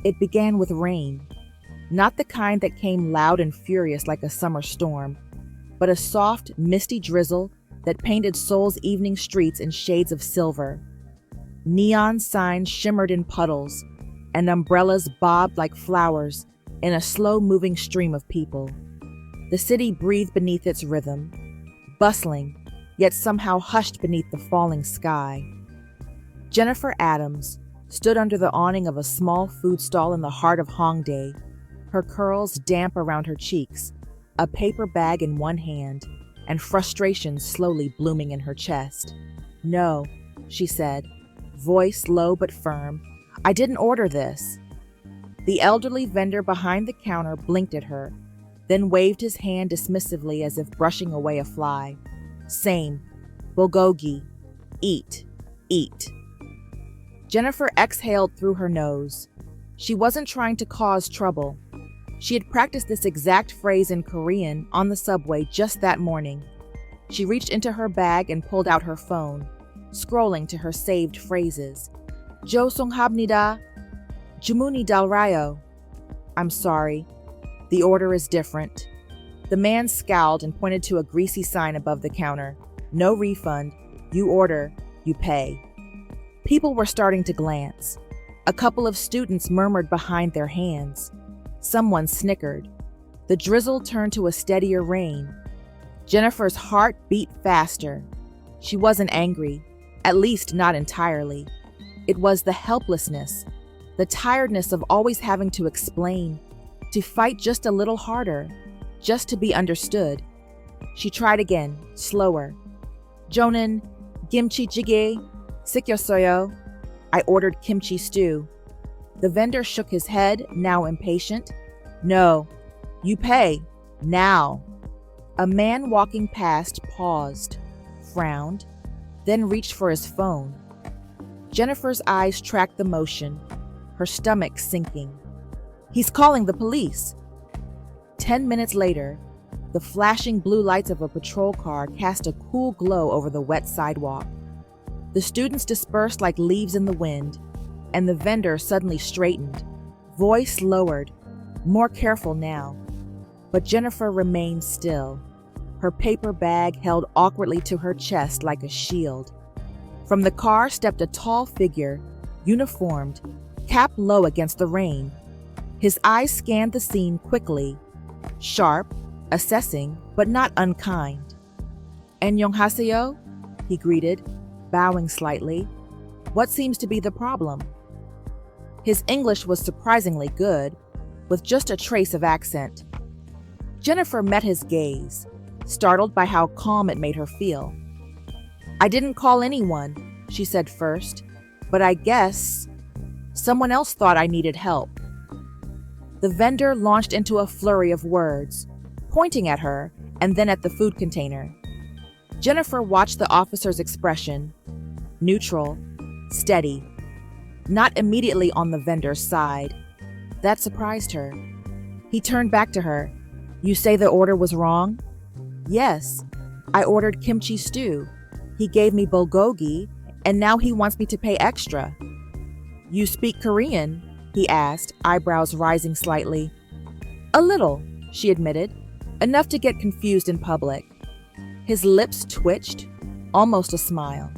It began with rain, not the kind that came loud and furious like a summer storm, but a soft, misty drizzle that painted Seoul's evening streets in shades of silver. Neon signs shimmered in puddles, and umbrellas bobbed like flowers in a slow-moving stream of people. The city breathed beneath its rhythm, bustling, yet somehow hushed beneath the falling sky. Jeniffer Adams stood under the awning of a small food stall in the heart of Hongdae, her curls damp around her cheeks, a paper bag in one hand, and frustration slowly blooming in her chest. "No," she said, voice low but firm, "I didn't order this." The elderly vendor behind the counter blinked at her, then waved his hand dismissively as if brushing away a fly. "Same. Bulgogi. Eat. Eat." Jennifer exhaled through her nose. She wasn't trying to cause trouble. She had practiced this exact phrase in Korean on the subway just that morning. She reached into her bag and pulled out her phone, scrolling to her saved phrases. "Josonghabnida. Jumuni dalrayo." "I'm sorry. The order is different." The man scowled and pointed to a greasy sign above the counter. "No refund. You order, you pay." People were starting to glance. A couple of students murmured behind their hands. Someone snickered. The drizzle turned to a steadier rain. Jennifer's heart beat faster. She wasn't angry, at least not entirely. It was the helplessness, the tiredness of always having to explain, to fight just a little harder, just to be understood. She tried again, slower. "Jonin, kimchi jjigae, sikyosoyo." "I ordered kimchi stew." The vendor shook his head, now impatient. "No, you pay, now." A man walking past paused, frowned, then reached for his phone. Jennifer's eyes tracked the motion, her stomach sinking. "He's calling the police." 10 minutes later, the flashing blue lights of a patrol car cast a cool glow over the wet sidewalk. The students dispersed like leaves in the wind, and the vendor suddenly straightened, voice lowered, more careful now. But Jennifer remained still, her paper bag held awkwardly to her chest like a shield. From the car stepped a tall figure, uniformed, cap low against the rain. His eyes scanned the scene quickly, sharp, assessing, but not unkind. "Annyeonghaseyo," he greeted, bowing slightly. "What seems to be the problem?" His English was surprisingly good, with just a trace of accent. Jennifer met his gaze, startled by how calm it made her feel. "I didn't call anyone," she said first, "but I guess someone else thought I needed help." The vendor launched into a flurry of words, pointing at her and then at the food container. Jennifer watched the officer's expression, neutral, steady, not immediately on the vendor's side. That surprised her. He turned back to her. "You say the order was wrong?" "Yes. I ordered kimchi stew. He gave me bulgogi, and now he wants me to pay extra." "You speak Korean?" he asked, eyebrows rising slightly. "A little," she admitted, "enough to get confused in public." His lips twitched, almost a smile.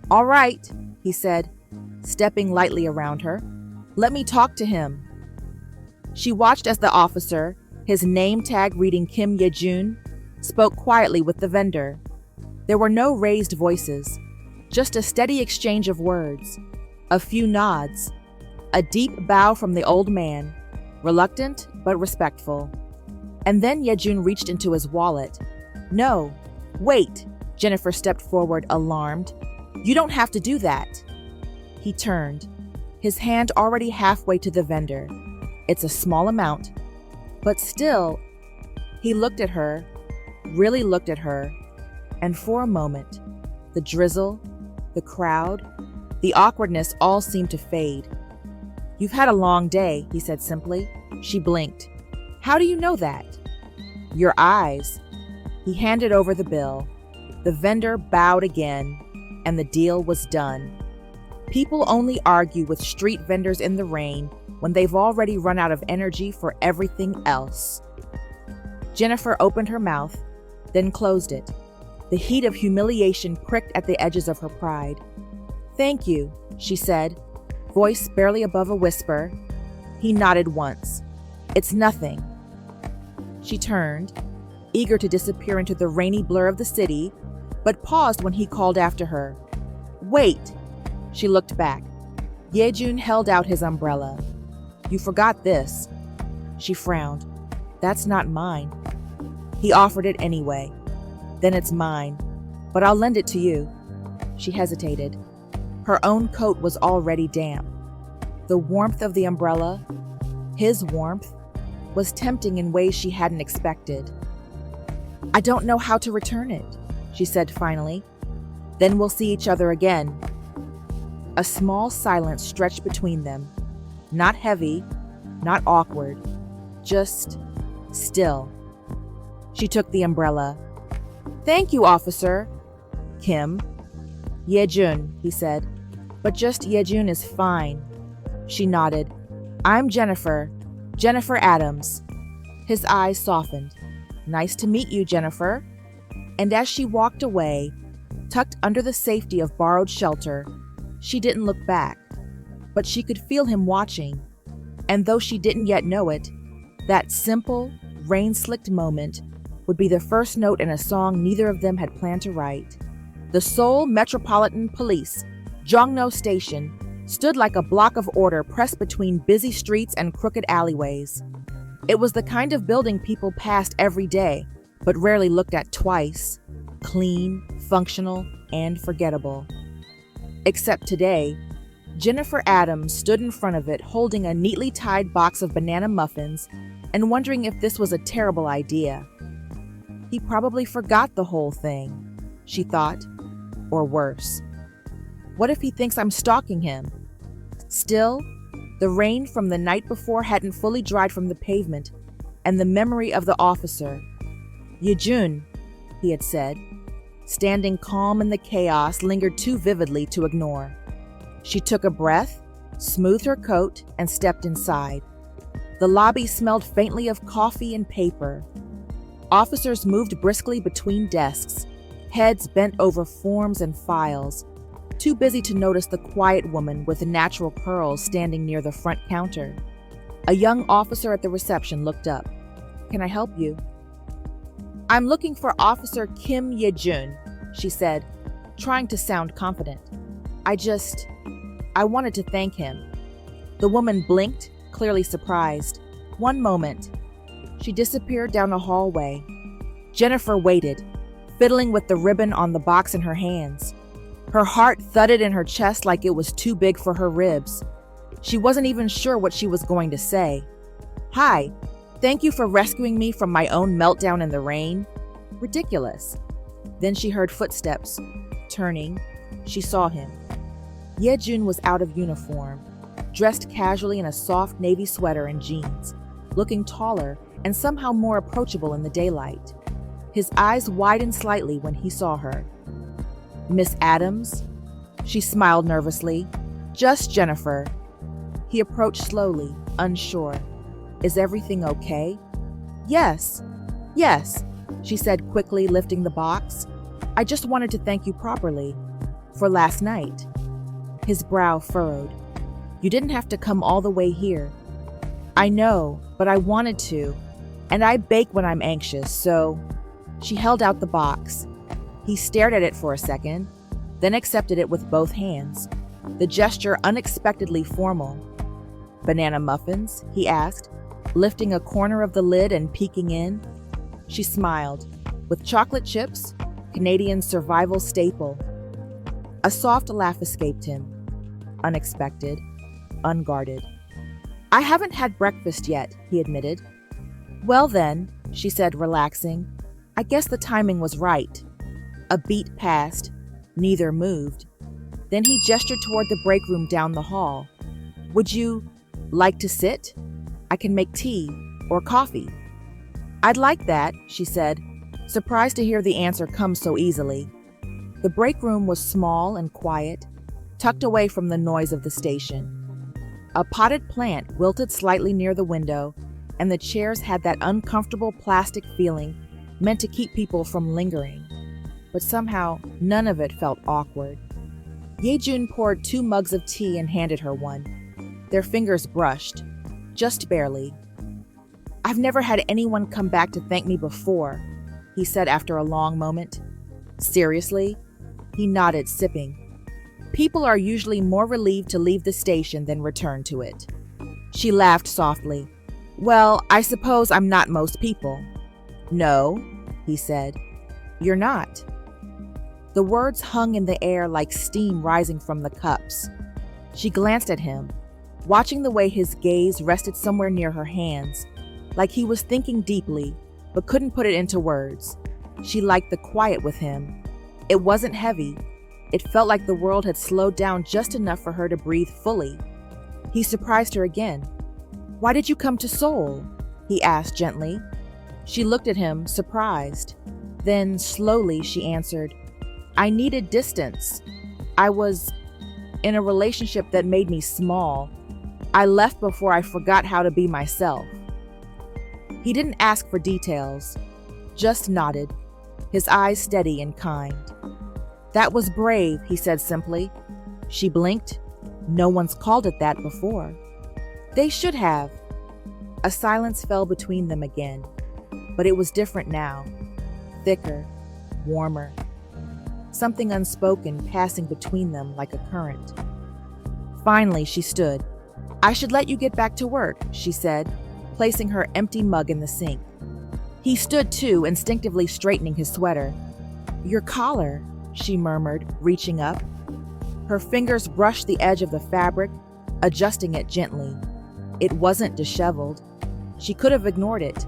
"All right," he said, stepping lightly around her. "Let me talk to him." She watched as the officer, his name tag reading Kim Ye-jun, spoke quietly with the vendor. There were no raised voices, just a steady exchange of words, a few nods, a deep bow from the old man, reluctant but respectful. And then Ye-jun reached into his wallet. "No, wait," Jennifer stepped forward, alarmed. "You don't have to do that." He turned, his hand already halfway to the vendor. "It's a small amount, but still." He looked at her, really looked at her, and for a moment, the drizzle, the crowd, the awkwardness all seemed to fade. "You've had a long day," he said simply. She blinked. "How do you know that?" "Your eyes." He handed over the bill. The vendor bowed again, and the deal was done. People only argue with street vendors in the rain when they've already run out of energy for everything else. Jennifer opened her mouth, then closed it. The heat of humiliation pricked at the edges of her pride. "Thank you," she said, voice barely above a whisper. He nodded once. "It's nothing." She turned, eager to disappear into the rainy blur of the city, but paused when he called after her. "Wait!" She looked back. Ye-jun held out his umbrella. "You forgot this." She frowned. "That's not mine." He offered it anyway. "Then it's mine, but I'll lend it to you." She hesitated. Her own coat was already damp. The warmth of the umbrella, his warmth, was tempting in ways she hadn't expected. "I don't know how to return it," she said finally. "Then we'll see each other again." A small silence stretched between them. Not heavy, not awkward, just still. She took the umbrella. "Thank you, officer." "Kim." "Ye-jun," he said. "But just Ye-jun is fine." She nodded. "I'm Jennifer Adams." His eyes softened. "Nice to meet you, Jennifer." And as she walked away, tucked under the safety of borrowed shelter, she didn't look back. But she could feel him watching. And though she didn't yet know it, that simple, rain-slicked moment would be the first note in a song neither of them had planned to write. The Seoul Metropolitan Police, Jongno Station, stood like a block of order pressed between busy streets and crooked alleyways. It was the kind of building people passed every day, but rarely looked at twice. Clean, functional, and forgettable. Except today, Jeniffer Adams stood in front of it holding a neatly tied box of banana muffins and wondering if this was a terrible idea. He probably forgot the whole thing, she thought, or worse. What if he thinks I'm stalking him? Still, the rain from the night before hadn't fully dried from the pavement, and the memory of the officer. "Ye-jun," he had said, standing calm in the chaos, lingered too vividly to ignore. She took a breath, smoothed her coat, and stepped inside. The lobby smelled faintly of coffee and paper. Officers moved briskly between desks, heads bent over forms and files, too busy to notice the quiet woman with natural curls standing near the front counter. A young officer at the reception looked up. "Can I help you?" "I'm looking for Officer Kim Ye-jun," she said, trying to sound confident. I wanted to thank him." The woman blinked, clearly surprised. "One moment." She disappeared down a hallway. Jennifer waited, fiddling with the ribbon on the box in her hands. Her heart thudded in her chest like it was too big for her ribs. She wasn't even sure what she was going to say. "Hi, thank you for rescuing me from my own meltdown in the rain." Ridiculous. Then she heard footsteps. Turning, she saw him. Ye-jun was out of uniform, dressed casually in a soft navy sweater and jeans, looking taller and somehow more approachable in the daylight. His eyes widened slightly when he saw her. "Miss Adams?" She smiled nervously. "Just Jennifer." He approached slowly, unsure. "Is everything okay?" Yes, she said quickly, lifting the box. "I just wanted to thank you properly. For last night." His brow furrowed. "You didn't have to come all the way here." "I know, but I wanted to. And I bake when I'm anxious, so..." She held out the box. He stared at it for a second, then accepted it with both hands, the gesture unexpectedly formal. "Banana muffins?" he asked, lifting a corner of the lid and peeking in. She smiled. "With chocolate chips? Canadian survival staple." A soft laugh escaped him. Unexpected, unguarded. "I haven't had breakfast yet," he admitted. "Well then," she said, relaxing, "I guess the timing was right." A beat passed. Neither moved. Then he gestured toward the break room down the hall. "Would you like to sit? I can make tea or coffee." "I'd like that," she said, surprised to hear the answer come so easily. The break room was small and quiet, tucked away from the noise of the station. A potted plant wilted slightly near the window, and the chairs had that uncomfortable plastic feeling meant to keep people from lingering. But somehow, none of it felt awkward. Ye-jun poured 2 mugs of tea and handed her one. Their fingers brushed, just barely. "I've never had anyone come back to thank me before," he said after a long moment. "Seriously?" He nodded, sipping. "People are usually more relieved to leave the station than return to it." She laughed softly. "Well, I suppose I'm not most people." "No," he said. "You're not." The words hung in the air like steam rising from the cups. She glanced at him, watching the way his gaze rested somewhere near her hands, like he was thinking deeply, but couldn't put it into words. She liked the quiet with him. It wasn't heavy. It felt like the world had slowed down just enough for her to breathe fully. He surprised her again. "Why did you come to Seoul?" he asked gently. She looked at him, surprised. Then, slowly, she answered, "I needed distance. I was in a relationship that made me small. I left before I forgot how to be myself." He didn't ask for details, just nodded, his eyes steady and kind. "That was brave," he said simply. She blinked. No one's called it that before. "They should have." A silence fell between them again, but it was different now. Thicker, warmer. Something unspoken passing between them like a current. Finally, she stood. "I should let you get back to work," she said, placing her empty mug in the sink. He stood too, instinctively straightening his sweater. "Your collar," she murmured, reaching up. Her fingers brushed the edge of the fabric, adjusting it gently. It wasn't disheveled. She could have ignored it,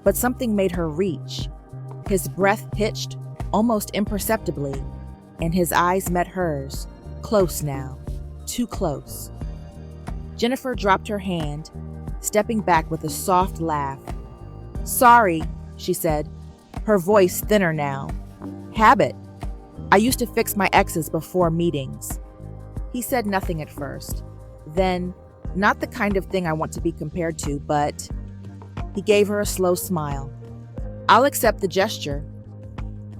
but something made her reach. His breath hitched, almost imperceptibly, and his eyes met hers, close now, too close. Jeniffer dropped her hand, stepping back with a soft laugh. "Sorry," she said, her voice thinner now. "Habit. I used to fix my exes before meetings." He said nothing at first. Then, "Not the kind of thing I want to be compared to, but..." He gave her a slow smile. "I'll accept the gesture."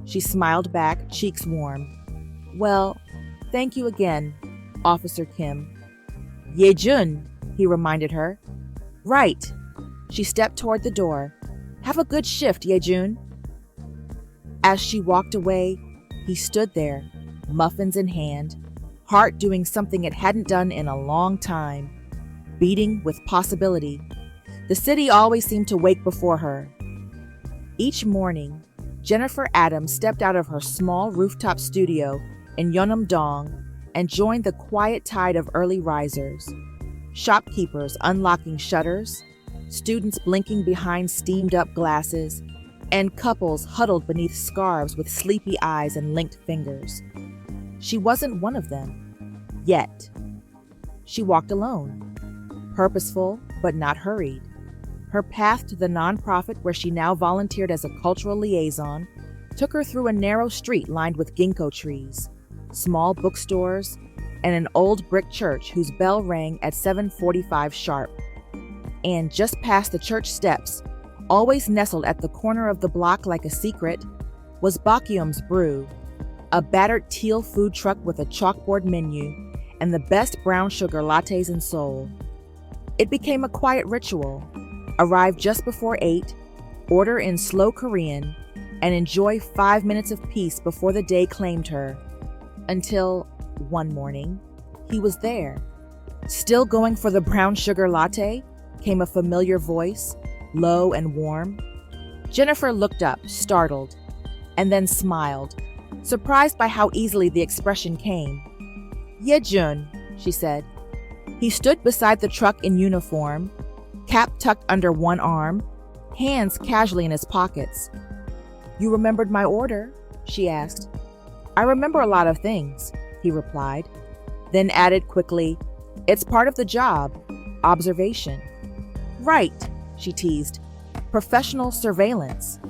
She smiled back, cheeks warm. "Well, thank you again, Officer Kim." "Ye-jun," he reminded her. "Right." She stepped toward the door. "Have a good shift, Ye-jun." As she walked away, he stood there, muffins in hand, heart doing something it hadn't done in a long time, beating with possibility. The city always seemed to wake before her. Each morning, Jeniffer Adams stepped out of her small rooftop studio in Yeonam-dong and joined the quiet tide of early risers. Shopkeepers unlocking shutters, students blinking behind steamed-up glasses, and couples huddled beneath scarves with sleepy eyes and linked fingers. She wasn't one of them, yet. She walked alone, purposeful but not hurried. Her path to the nonprofit where she now volunteered as a cultural liaison took her through a narrow street lined with ginkgo trees, small bookstores, and an old brick church whose bell rang at 7:45 sharp. And just past the church steps, always nestled at the corner of the block like a secret, was Bakyum's Brew, a battered teal food truck with a chalkboard menu and the best brown sugar lattes in Seoul. It became a quiet ritual. Arrive just before 8, order in slow Korean, and enjoy 5 minutes of peace before the day claimed her. Until, one morning, he was there. "Still going for the brown sugar latte?" came a familiar voice, low and warm. Jeniffer looked up, startled, and then smiled, surprised by how easily the expression came. "Ye-jun," she said. He stood beside the truck in uniform, cap tucked under one arm, hands casually in his pockets. "You remembered my order?" she asked. "I remember a lot of things," he replied, then added quickly, "It's part of the job, observation." "Right," she teased, "professional surveillance."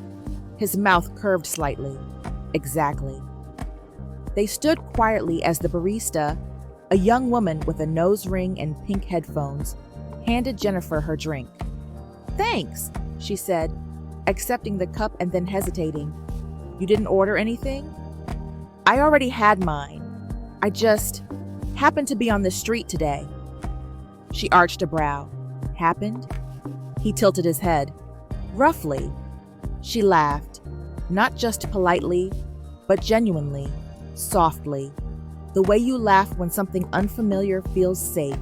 His mouth curved slightly. "Exactly." They stood quietly as the barista, A young woman with a nose ring and pink headphones handed Jennifer her drink. "Thanks," she said, accepting the cup and then hesitating. "You didn't order anything?" "I already had mine. I just happened to be on the street today." She arched a brow. "Happened?" He tilted his head. "Roughly." She laughed, not just politely, but genuinely, softly, the way you laugh when something unfamiliar feels safe.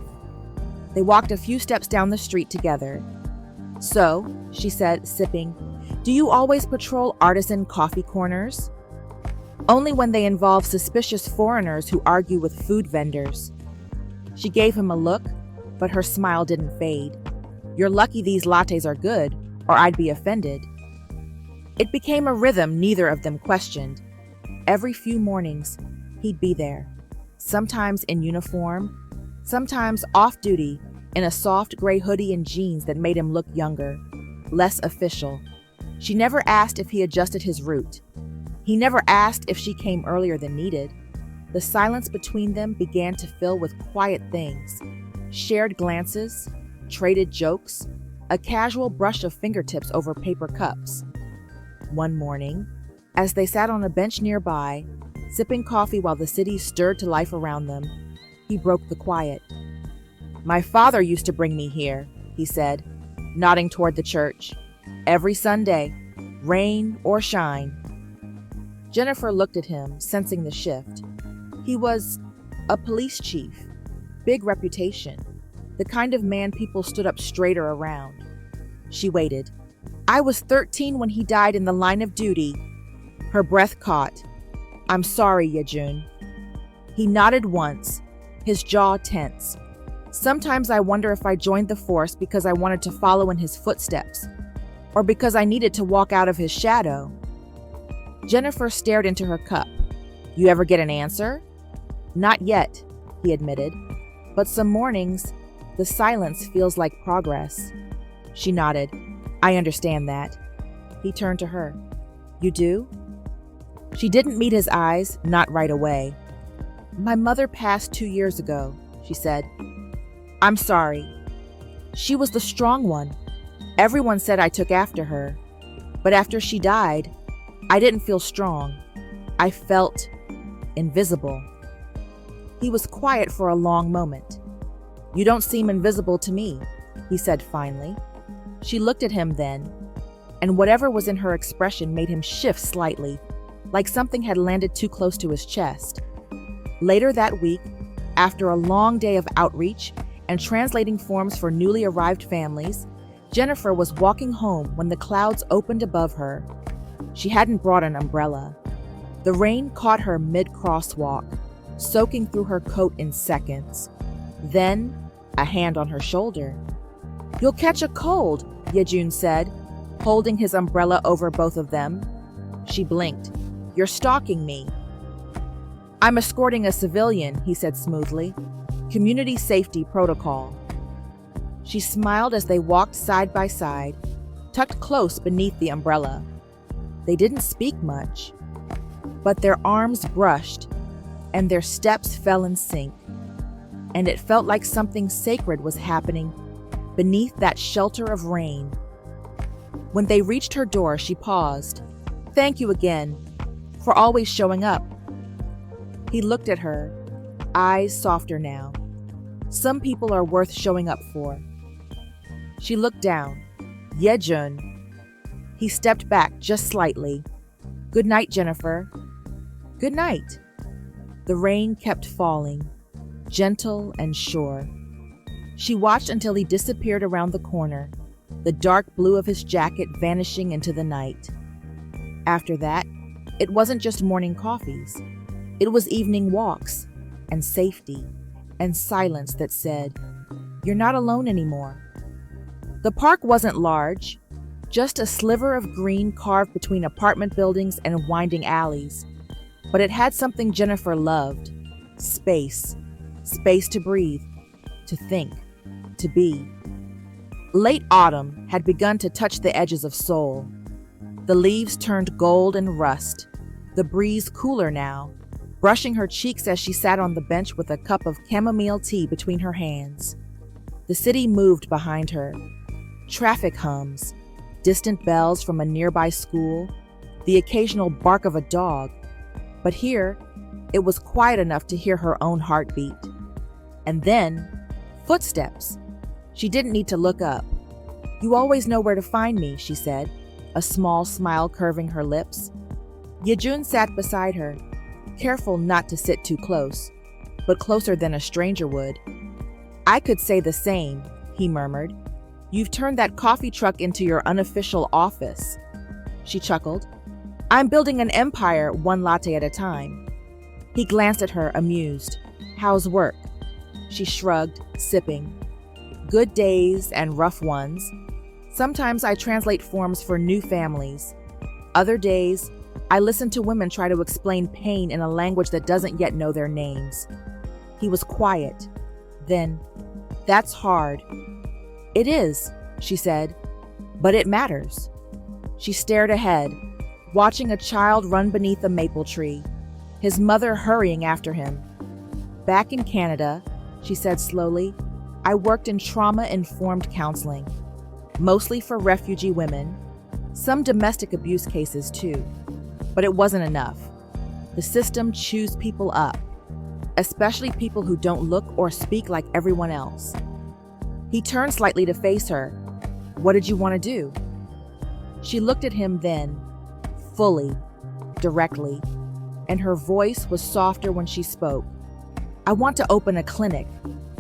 They walked a few steps down the street together. "So," she said, sipping, "do you always patrol artisan coffee corners?" "Only when they involve suspicious foreigners who argue with food vendors." She gave him a look, but her smile didn't fade. "You're lucky these lattes are good, or I'd be offended." It became a rhythm neither of them questioned. Every few mornings, he'd be there, sometimes in uniform, sometimes off-duty in a soft gray hoodie and jeans that made him look younger, less official. She never asked if he adjusted his route. He never asked if she came earlier than needed. The silence between them began to fill with quiet things, shared glances, traded jokes, a casual brush of fingertips over paper cups. One morning, as they sat on a bench nearby, sipping coffee while the city stirred to life around them, he broke the quiet. "My father used to bring me here," he said, nodding toward the church. "Every Sunday, rain or shine." Jennifer looked at him, sensing the shift. He was a police chief, big reputation, the kind of man people stood up straighter around. She waited. "I was 13 when he died in the line of duty." Her breath caught. "I'm sorry, Ye-jun." He nodded once, his jaw tense. "Sometimes I wonder if I joined the force because I wanted to follow in his footsteps, or because I needed to walk out of his shadow." Jennifer stared into her cup. "You ever get an answer?" "Not yet," he admitted. "But some mornings, the silence feels like progress." She nodded. "I understand that." He turned to her. "You do?" She didn't meet his eyes, not right away. "My mother passed 2 years ago," she said. "I'm sorry." She was the strong one. Everyone said I took after her. But after she died, I didn't feel strong. I felt invisible. He was quiet for a long moment. "You don't seem invisible to me," he said finally. She looked at him then, and whatever was in her expression made him shift slightly, like something had landed too close to his chest. Later that week, after a long day of outreach and translating forms for newly arrived families, Jennifer was walking home when the clouds opened above her. She hadn't brought an umbrella. The rain caught her mid-crosswalk, soaking through her coat in seconds. Then, a hand on her shoulder. "You'll catch a cold," Ye-jun said, holding his umbrella over both of them. She blinked. "You're stalking me." "I'm escorting a civilian," he said smoothly. "Community safety protocol." She smiled as they walked side by side, tucked close beneath the umbrella. They didn't speak much, but their arms brushed, and their steps fell in sync. And it felt like something sacred was happening beneath that shelter of rain. When they reached her door, she paused. "Thank you again, for always showing up." He looked at her, eyes softer now. "Some people are worth showing up for." She looked down. "Ye-jun." He stepped back just slightly. "Good night, Jennifer." "Good night." The rain kept falling, gentle and sure. She watched until he disappeared around the corner, the dark blue of his jacket vanishing into the night. After that, it wasn't just morning coffees. It was evening walks, and safety, and silence that said, "You're not alone anymore." The park wasn't large, just a sliver of green carved between apartment buildings and winding alleys. But it had something Jennifer loved: space. Space to breathe, to think, to be. Late autumn had begun to touch the edges of Seoul. The leaves turned gold and rust, the breeze cooler now, brushing her cheeks as she sat on the bench with a cup of chamomile tea between her hands. The city moved behind her. Traffic hums, distant bells from a nearby school, the occasional bark of a dog. But here, it was quiet enough to hear her own heartbeat. And then, footsteps. She didn't need to look up. "You always know where to find me," she said, a small smile curving her lips. Ye-jun sat beside her, careful not to sit too close, but closer than a stranger would. "I could say the same," he murmured. "You've turned that coffee truck into your unofficial office." She chuckled. "I'm building an empire, one latte at a time." He glanced at her, amused. "How's work?" She shrugged, sipping. "Good days and rough ones. Sometimes I translate forms for new families. Other days, I listen to women try to explain pain in a language that doesn't yet know their names." He was quiet. Then, "That's hard." "It is," she said, "but it matters." She stared ahead, watching a child run beneath a maple tree, his mother hurrying after him. "Back in Canada," she said slowly, "I worked in trauma-informed counseling, mostly for refugee women, some domestic abuse cases too. But it wasn't enough. The system chews people up, especially people who don't look or speak like everyone else." He turned slightly to face her. "What did you want to do?" She looked at him then, fully, directly, and her voice was softer when she spoke. "I want to open a clinic,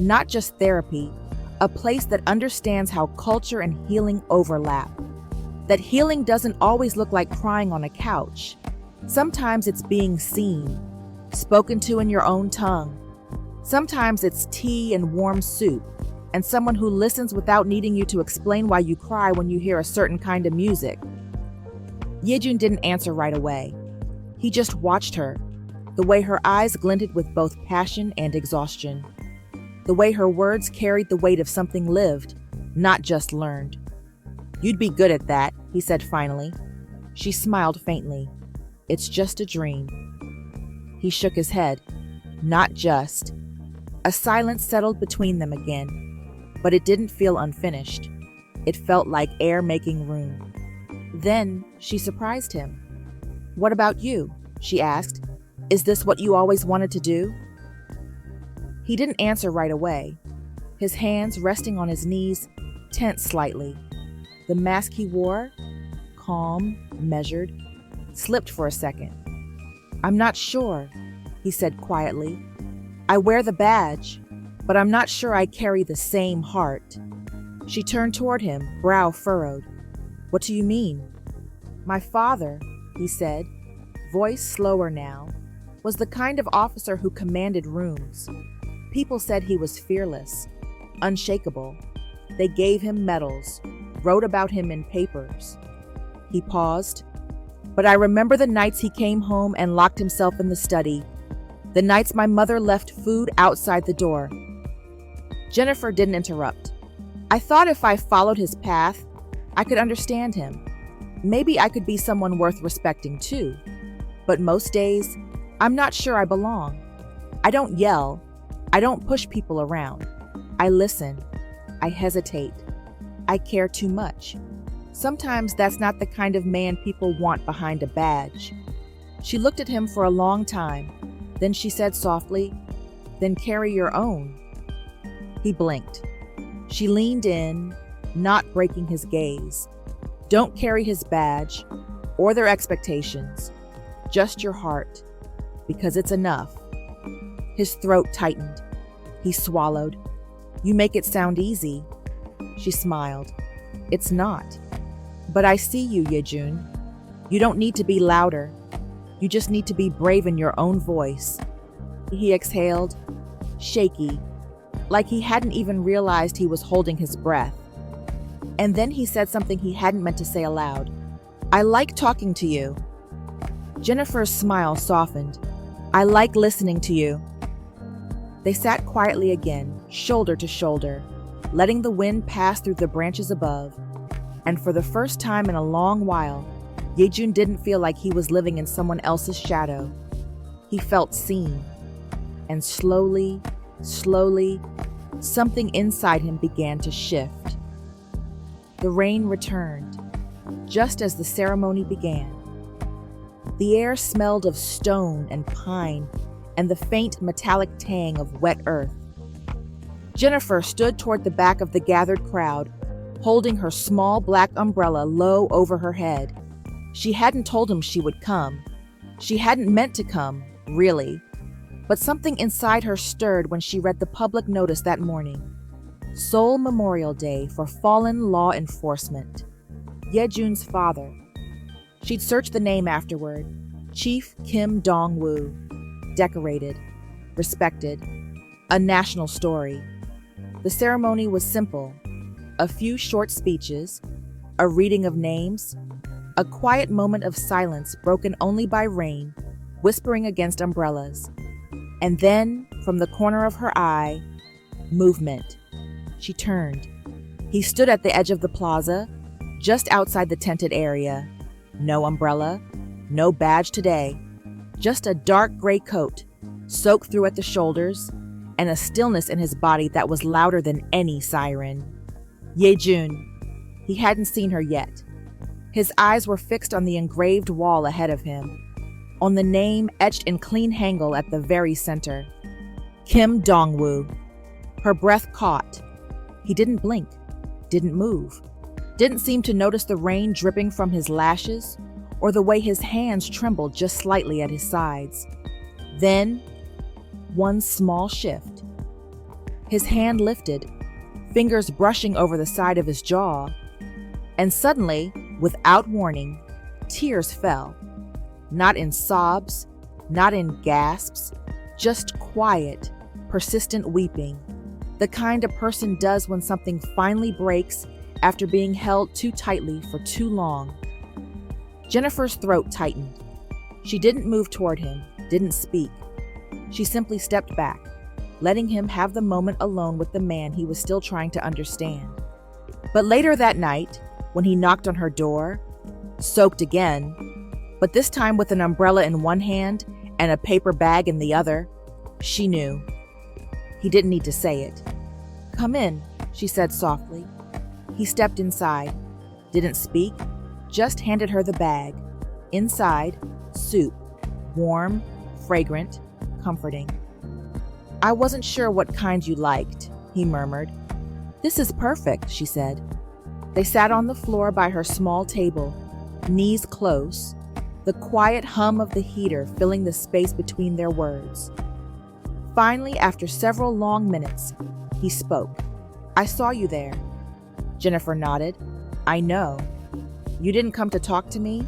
not just therapy, a place that understands how culture and healing overlap. That healing doesn't always look like crying on a couch. Sometimes it's being seen, spoken to in your own tongue. Sometimes it's tea and warm soup, and someone who listens without needing you to explain why you cry when you hear a certain kind of music." Ye-jun didn't answer right away. He just watched her, the way her eyes glinted with both passion and exhaustion, the way her words carried the weight of something lived, not just learned. "You'd be good at that," he said finally. She smiled faintly. "It's just a dream." He shook his head. "Not just." A silence settled between them again, but it didn't feel unfinished. It felt like air making room. Then she surprised him. "What about you?" she asked. "Is this what you always wanted to do?" He didn't answer right away, his hands resting on his knees, tense slightly. The mask he wore, calm, measured, slipped for a second. "I'm not sure," he said quietly. "I wear the badge, but I'm not sure I carry the same heart." She turned toward him, brow furrowed. "What do you mean?" "My father," he said, voice slower now, was the kind of officer who commanded rooms. People said he was fearless, unshakable. They gave him medals, wrote about him in papers. He paused. "But I remember the nights he came home and locked himself in the study, the nights my mother left food outside the door." Jennifer didn't interrupt. "I thought if I followed his path, I could understand him. Maybe I could be someone worth respecting too. But most days, I'm not sure I belong. I don't yell. I don't push people around. I listen. I hesitate. I care too much. Sometimes that's not the kind of man people want behind a badge." She looked at him for a long time. Then she said softly, "Then carry your own." He blinked. She leaned in, not breaking his gaze. "Don't carry his badge or their expectations. Just your heart, because it's enough." His throat tightened. He swallowed. "You make it sound easy." She smiled. "It's not. But I see you, Ye-jun. You don't need to be louder. You just need to be brave in your own voice." He exhaled, shaky, like he hadn't even realized he was holding his breath. And then he said something he hadn't meant to say aloud. "I like talking to you." Jennifer's smile softened. "I like listening to you." They sat quietly again, shoulder to shoulder, letting the wind pass through the branches above. And for the first time in a long while, Ye-jun didn't feel like he was living in someone else's shadow. He felt seen. And slowly, slowly, something inside him began to shift. The rain returned, just as the ceremony began. The air smelled of stone and pine and the faint metallic tang of wet earth. Jeniffer stood toward the back of the gathered crowd, holding her small black umbrella low over her head. She hadn't told him she would come. She hadn't meant to come, really. But something inside her stirred when she read the public notice that morning. Seoul Memorial Day for Fallen Law Enforcement. Ye-jun's father. She'd searched the name afterward. Chief Kim Dong-woo. Decorated. Respected. A national story. The ceremony was simple. A few short speeches, a reading of names, a quiet moment of silence broken only by rain, whispering against umbrellas. And then, from the corner of her eye, movement. She turned. He stood at the edge of the plaza, just outside the tented area. No umbrella, no badge today. Just a dark gray coat, soaked through at the shoulders, and a stillness in his body that was louder than any siren. Ye-jun. He hadn't seen her yet. His eyes were fixed on the engraved wall ahead of him, on the name etched in clean hangul at the very center. Kim Dong-woo. Her breath caught. He didn't blink, didn't move, didn't seem to notice the rain dripping from his lashes or the way his hands trembled just slightly at his sides. Then, one small shift. His hand lifted, fingers brushing over the side of his jaw, and suddenly, without warning, tears fell. Not in sobs, not in gasps, just quiet, persistent weeping, the kind a person does when something finally breaks after being held too tightly for too long. Jennifer's throat tightened. She didn't move toward him, didn't speak. She simply stepped back, letting him have the moment alone with the man he was still trying to understand. But later that night, when he knocked on her door, soaked again, but this time with an umbrella in one hand and a paper bag in the other, she knew. He didn't need to say it. "Come in," she said softly. He stepped inside, didn't speak, just handed her the bag. Inside, soup, warm, fragrant, comforting. "I wasn't sure what kind you liked," he murmured. "This is perfect," she said. They sat on the floor by her small table, knees close, the quiet hum of the heater filling the space between their words. Finally, after several long minutes, he spoke. "I saw you there." Jeniffer nodded. "I know. You didn't come to talk to me?"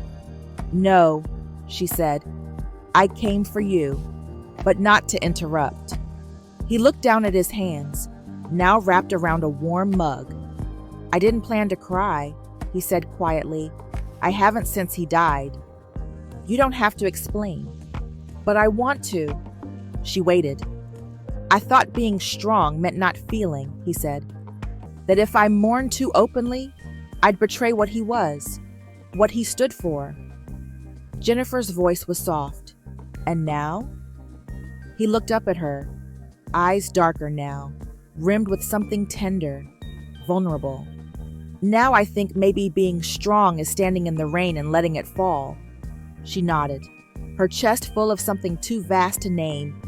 "No," she said. "I came for you, but not to interrupt." He looked down at his hands, now wrapped around a warm mug. "I didn't plan to cry," he said quietly. "I haven't since he died." "You don't have to explain." "But I want to." She waited. "I thought being strong meant not feeling," he said. "That if I mourned too openly, I'd betray what he was, what he stood for." Jennifer's voice was soft. "And now?" He looked up at her, eyes darker now, rimmed with something tender, vulnerable. "Now I think maybe being strong is standing in the rain and letting it fall." She nodded, her chest full of something too vast to name.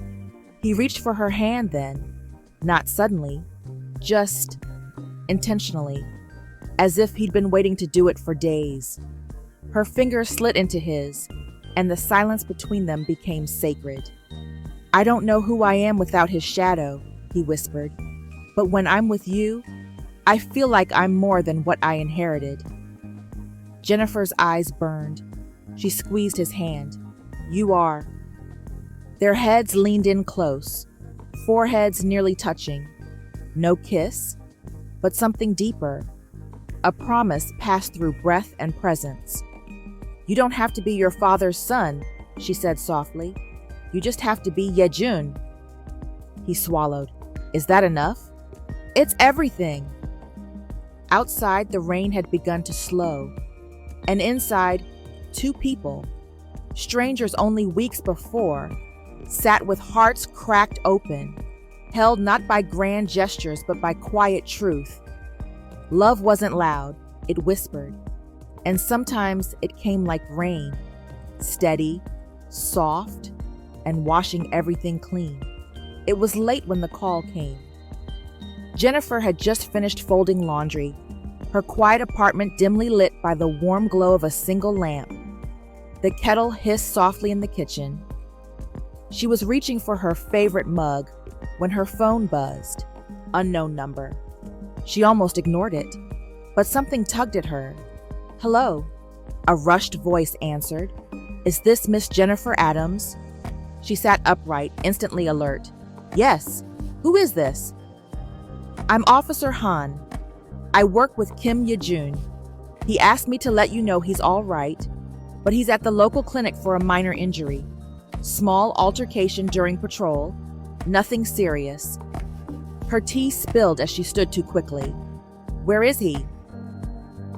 He reached for her hand then, not suddenly, just intentionally, as if he'd been waiting to do it for days. Her fingers slid into his, and the silence between them became sacred. "I don't know who I am without his shadow," he whispered, "but when I'm with you, I feel like I'm more than what I inherited." Jennifer's eyes burned. She squeezed his hand. "You are." Their heads leaned in close, foreheads nearly touching. No kiss, but something deeper. A promise passed through breath and presence. "You don't have to be your father's son," she said softly. "You just have to be Ye-jun." He swallowed. "Is that enough?" "It's everything." Outside, the rain had begun to slow, and inside, two people, strangers only weeks before, sat with hearts cracked open, held not by grand gestures but by quiet truth. Love wasn't loud, it whispered, and sometimes it came like rain, steady, soft, and washing everything clean. It was late when the call came. Jeniffer had just finished folding laundry, her quiet apartment dimly lit by the warm glow of a single lamp. The kettle hissed softly in the kitchen. She was reaching for her favorite mug when her phone buzzed. Unknown number. She almost ignored it, but something tugged at her. "Hello," a rushed voice answered. "Is this Miss Jeniffer Adams?" She sat upright, instantly alert. "Yes. Who is this?" "I'm Officer Han. I work with Ye-jun. He asked me to let you know he's all right, but he's at the local clinic for a minor injury. Small altercation during patrol, nothing serious." Her tea spilled as she stood too quickly. "Where is he?"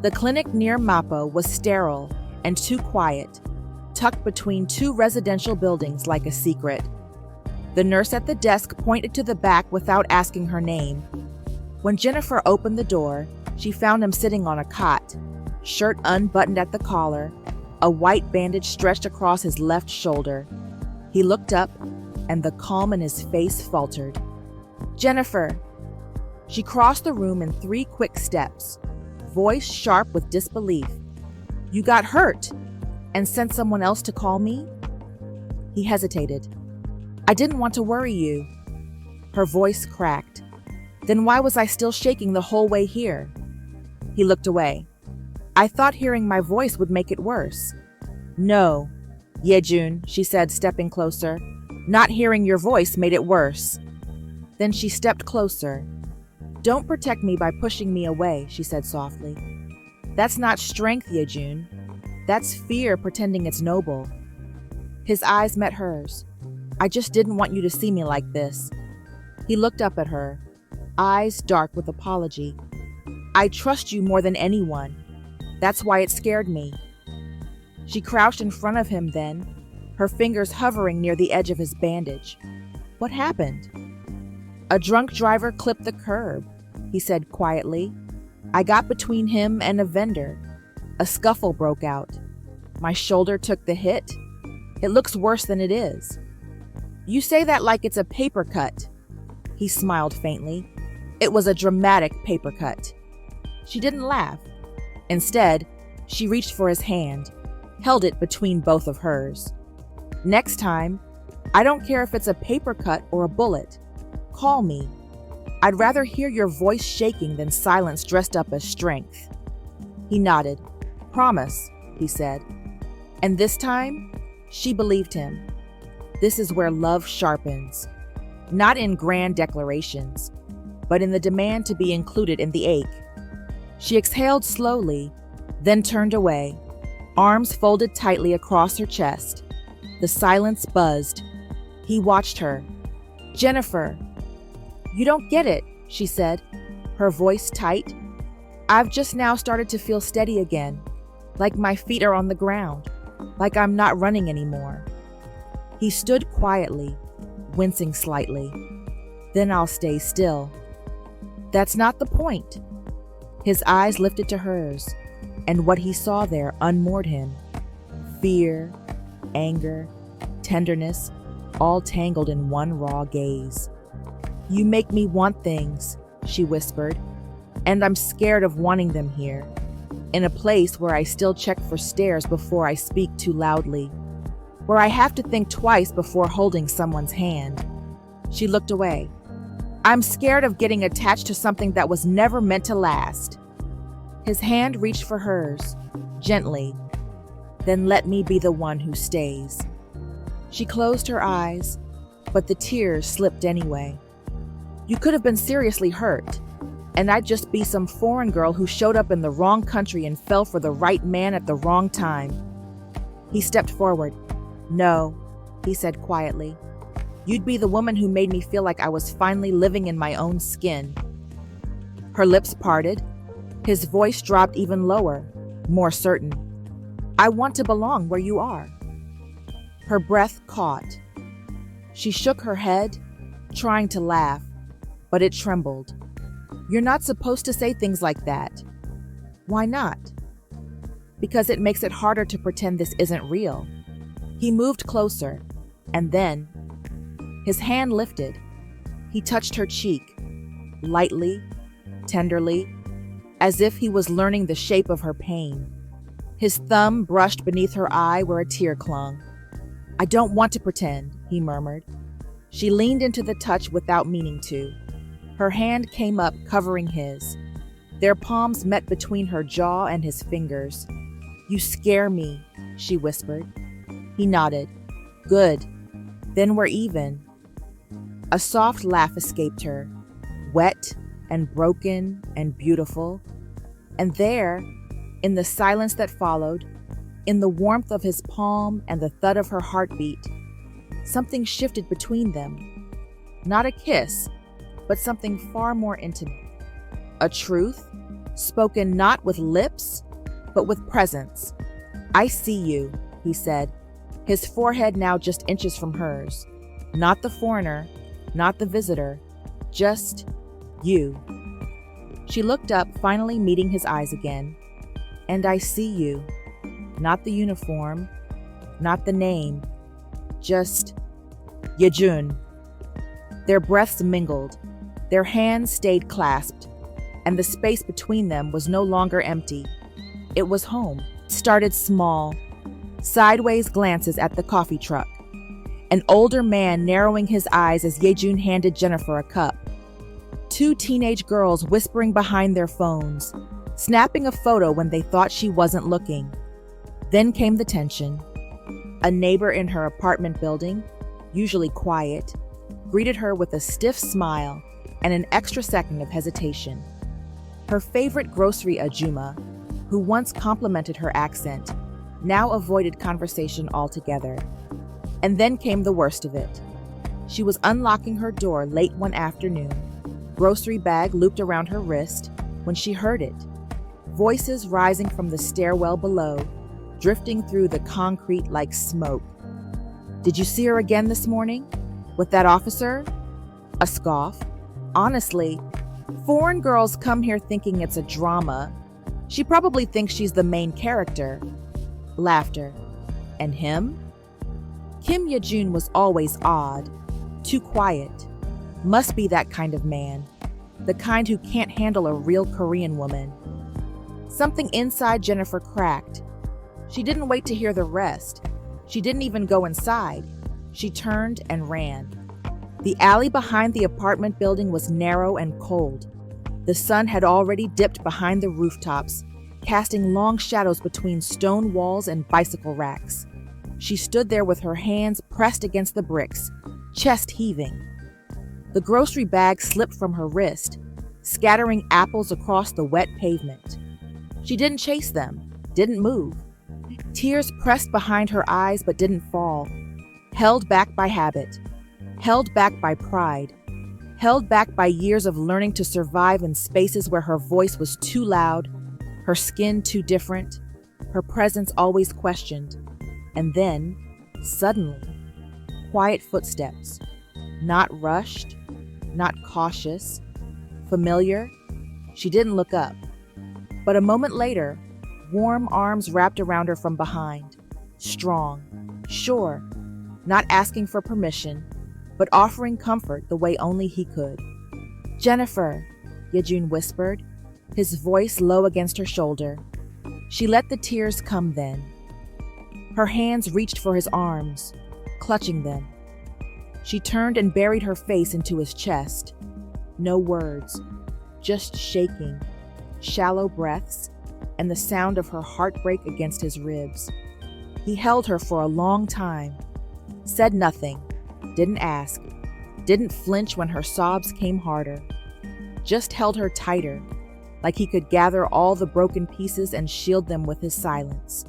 The clinic near Mappo was sterile and too quiet, tucked between two residential buildings like a secret. The nurse at the desk pointed to the back without asking her name. When Jeniffer opened the door, she found him sitting on a cot, shirt unbuttoned at the collar, a white bandage stretched across his left shoulder. He looked up, and the calm in his face faltered. "Jeniffer." She crossed the room in 3 quick steps, voice sharp with disbelief. "You got hurt and sent someone else to call me?" He hesitated. "I didn't want to worry you." Her voice cracked. "Then why was I still shaking the whole way here?" He looked away. "I thought hearing my voice would make it worse." "No, Ye-jun," she said, stepping closer. "Not hearing your voice made it worse." Then she stepped closer. "Don't protect me by pushing me away," she said softly. "That's not strength, Ye-jun. That's fear pretending it's noble." His eyes met hers. "I just didn't want you to see me like this." He looked up at her, eyes dark with apology. "I trust you more than anyone. That's why it scared me." She crouched in front of him then, her fingers hovering near the edge of his bandage. "What happened?" "A drunk driver clipped the curb," he said quietly. "I got between him and a vendor. A scuffle broke out. My shoulder took the hit. It looks worse than it is." "You say that like it's a paper cut." He smiled faintly. "It was a dramatic paper cut." She didn't laugh. Instead, she reached for his hand, held it between both of hers. "Next time, I don't care if it's a paper cut or a bullet. Call me. I'd rather hear your voice shaking than silence dressed up as strength." He nodded. "Promise," he said. And this time, she believed him. This is where love sharpens. Not in grand declarations, but in the demand to be included in the ache. She exhaled slowly, then turned away, arms folded tightly across her chest. The silence buzzed. He watched her. "Jeniffer." "You don't get it," she said, her voice tight. "I've just now started to feel steady again, like my feet are on the ground, like I'm not running anymore." He stood quietly, wincing slightly. "Then I'll stay still." "That's not the point." His eyes lifted to hers, and what he saw there unmoored him. Fear, anger, tenderness, all tangled in one raw gaze. "You make me want things," she whispered, "and I'm scared of wanting them here, in a place where I still check for stares before I speak too loudly, where I have to think twice before holding someone's hand." She looked away. "I'm scared of getting attached to something that was never meant to last." His hand reached for hers, gently. "Then let me be the one who stays." She closed her eyes, but the tears slipped anyway. "You could have been seriously hurt, and I'd just be some foreign girl who showed up in the wrong country and fell for the right man at the wrong time." He stepped forward. "No," he said quietly. "You'd be the woman who made me feel like I was finally living in my own skin." Her lips parted. His voice dropped even lower, more certain. "I want to belong where you are." Her breath caught. She shook her head, trying to laugh, but it trembled. You're not supposed to say things like that. Why not? Because it makes it harder to pretend this isn't real. He moved closer, and then his hand lifted. He touched her cheek, lightly, tenderly, as if he was learning the shape of her pain. His thumb brushed beneath her eye where a tear clung. I don't want to pretend, he murmured. She leaned into the touch without meaning to. Her hand came up, covering his. Their palms met between her jaw and his fingers. You scare me, she whispered. He nodded. Good. Then we're even. A soft laugh escaped her, wet and broken and beautiful. And there, in the silence that followed, in the warmth of his palm and the thud of her heartbeat, something shifted between them. Not a kiss, but something far more intimate. A truth, spoken not with lips, but with presence. I see you, he said, his forehead now just inches from hers. Not the foreigner, not the visitor, just you. She looked up, finally meeting his eyes again. And I see you. Not the uniform, not the name, just Ye-jun. Their breaths mingled, their hands stayed clasped, and the space between them was no longer empty. It was home. Started small, sideways glances at the coffee truck. An older man narrowing his eyes as Ye-jun handed Jeniffer a cup. Two teenage girls whispering behind their phones, snapping a photo when they thought she wasn't looking. Then came the tension. A neighbor in her apartment building, usually quiet, greeted her with a stiff smile and an extra second of hesitation. Her favorite grocery ajumma, who once complimented her accent, now avoided conversation altogether. And then came the worst of it. She was unlocking her door late one afternoon, grocery bag looped around her wrist, when she heard it. Voices rising from the stairwell below, drifting through the concrete like smoke. Did you see her again this morning? With that officer? A scoff. Honestly, foreign girls come here thinking it's a drama. She probably thinks she's the main character. Laughter. And him? Kim Ye-jun was always odd, too quiet. Must be that kind of man. The kind who can't handle a real Korean woman. Something inside Jeniffer cracked. She didn't wait to hear the rest. She didn't even go inside. She turned and ran. The alley behind the apartment building was narrow and cold. The sun had already dipped behind the rooftops, casting long shadows between stone walls and bicycle racks. She stood there with her hands pressed against the bricks, chest heaving. The grocery bag slipped from her wrist, scattering apples across the wet pavement. She didn't chase them, didn't move. Tears pressed behind her eyes but didn't fall, held back by habit, held back by pride, held back by years of learning to survive in spaces where her voice was too loud, her skin too different, her presence always questioned. And then, suddenly, quiet footsteps, not rushed, not cautious, familiar. She didn't look up. But a moment later, warm arms wrapped around her from behind, strong, sure, not asking for permission, but offering comfort the way only he could. Jeniffer, Ye-jun whispered, his voice low against her shoulder. She let the tears come then. Her hands reached for his arms, clutching them. She turned and buried her face into his chest. No words, just shaking, shallow breaths, and the sound of her heartbreak against his ribs. He held her for a long time, said nothing, didn't ask, didn't flinch when her sobs came harder, just held her tighter, like he could gather all the broken pieces and shield them with his silence.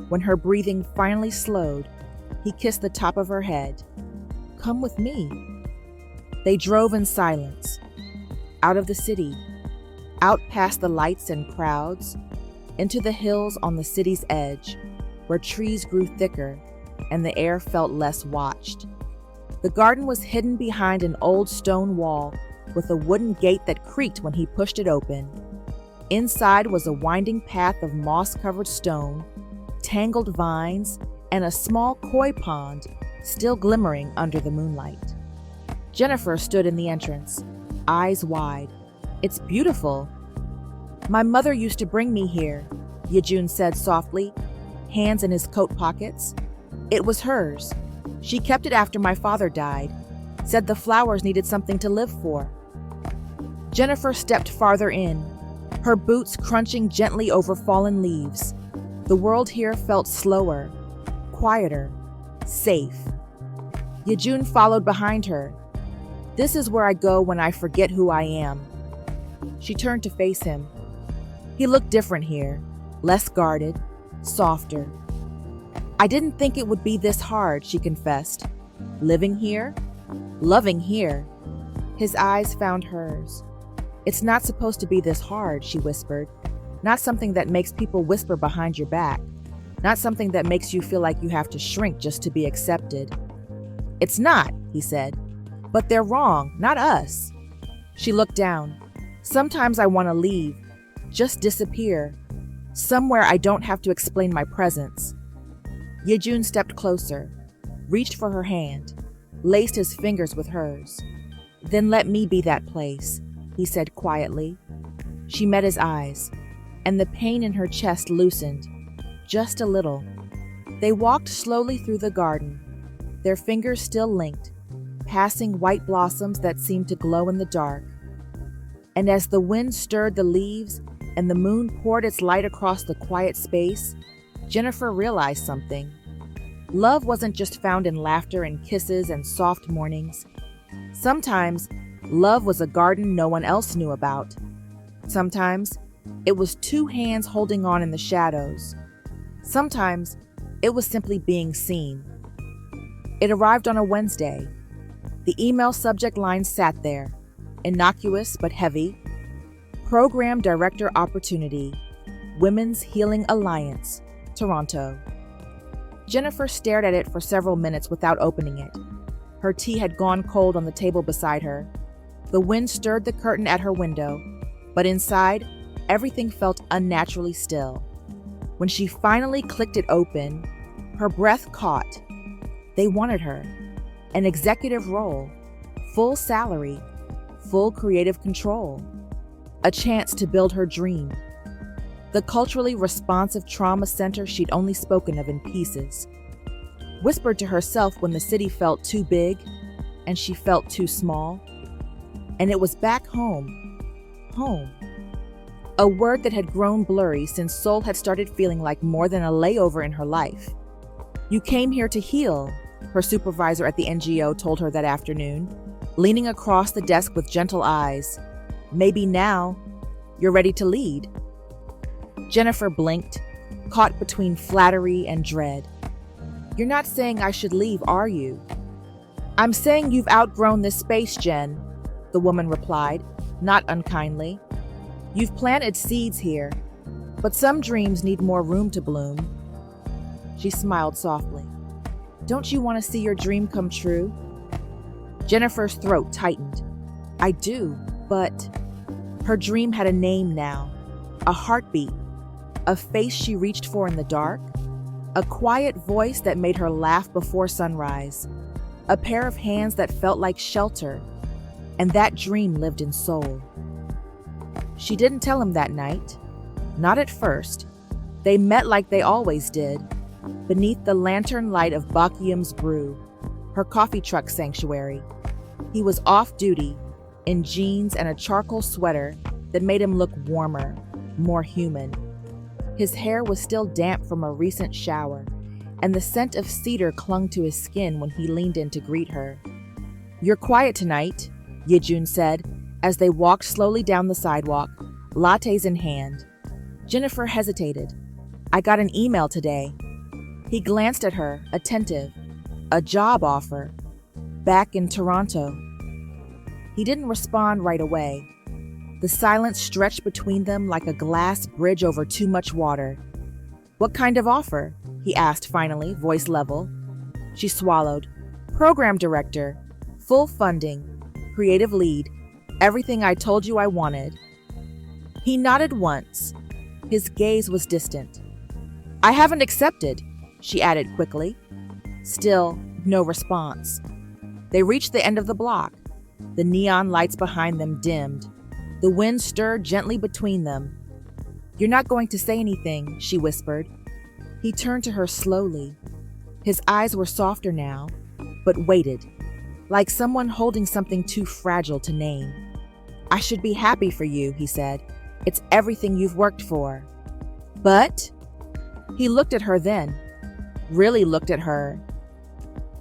When her breathing finally slowed, he kissed the top of her head. Come with me. They drove in silence, out of the city, out past the lights and crowds, into the hills on the city's edge, where trees grew thicker and the air felt less watched. The garden was hidden behind an old stone wall with a wooden gate that creaked when he pushed it open. Inside was a winding path of moss-covered stone, tangled vines, and a small koi pond still glimmering under the moonlight. Jeniffer stood in the entrance, eyes wide. "It's beautiful." "My mother used to bring me here," Ye-jun said softly, hands in his coat pockets. "It was hers. She kept it after my father died, said the flowers needed something to live for." Jeniffer stepped farther in, her boots crunching gently over fallen leaves. The world here felt slower, quieter, safe. Ye-jun followed behind her. "This is where I go when I forget who I am." She turned to face him. He looked different here, less guarded, softer. "I didn't think it would be this hard," she confessed. "Living here? Loving here." His eyes found hers. "It's not supposed to be this hard," she whispered. "Not something that makes people whisper behind your back. Not something that makes you feel like you have to shrink just to be accepted." "It's not," he said. "But they're wrong, not us." She looked down. "Sometimes I want to leave, just disappear. Somewhere I don't have to explain my presence." Ye-jun stepped closer, reached for her hand, laced his fingers with hers. "Then let me be that place," he said quietly. She met his eyes, and the pain in her chest loosened, just a little. They walked slowly through the garden, their fingers still linked, passing white blossoms that seemed to glow in the dark. And as the wind stirred the leaves and the moon poured its light across the quiet space, Jeniffer realized something. Love wasn't just found in laughter and kisses and soft mornings. Sometimes, love was a garden no one else knew about. Sometimes, it was two hands holding on in the shadows. Sometimes, it was simply being seen. It arrived on a Wednesday. The email subject line sat there, innocuous but heavy. Program Director Opportunity, Women's Healing Alliance, Toronto. Jeniffer stared at it for several minutes without opening it. Her tea had gone cold on the table beside her. The wind stirred the curtain at her window, but inside, everything felt unnaturally still. When she finally clicked it open, her breath caught. They wanted her. An executive role, full salary, full creative control. A chance to build her dream. The culturally responsive trauma center she'd only spoken of in pieces. Whispered to herself when the city felt too big and she felt too small. And it was back home. Home. A word that had grown blurry since Seoul had started feeling like more than a layover in her life. "You came here to heal," her supervisor at the NGO told her that afternoon, leaning across the desk with gentle eyes. "Maybe now, you're ready to lead." Jeniffer blinked, caught between flattery and dread. "You're not saying I should leave, are you?" "I'm saying you've outgrown this space, Jen," the woman replied, not unkindly. "You've planted seeds here, but some dreams need more room to bloom." She smiled softly. "Don't you want to see your dream come true?" Jennifer's throat tightened. "I do, but..." Her dream had a name now, a heartbeat, a face she reached for in the dark, a quiet voice that made her laugh before sunrise, a pair of hands that felt like shelter, and that dream lived in Seoul. She didn't tell him that night, not at first. They met like they always did, beneath the lantern light of Bakium's Brew, her coffee truck sanctuary. He was off duty, in jeans and a charcoal sweater that made him look warmer, more human. His hair was still damp from a recent shower, and the scent of cedar clung to his skin when he leaned in to greet her. "You're quiet tonight," Ye-jun said, as they walked slowly down the sidewalk, lattes in hand. Jeniffer hesitated. "I got an email today." He glanced at her, attentive. A job offer. Back in Toronto. He didn't respond right away. The silence stretched between them like a glass bridge over too much water. "What kind of offer?" he asked finally, voice level. She swallowed. Program director, full funding, creative lead, everything I told you I wanted. He nodded once. His gaze was distant. I haven't accepted, she added quickly. Still, no response. They reached the end of the block. The neon lights behind them dimmed. The wind stirred gently between them. You're not going to say anything, she whispered. He turned to her slowly. His eyes were softer now, but weighted, like someone holding something too fragile to name. I should be happy for you, he said. It's everything you've worked for. But he looked at her then, really looked at her.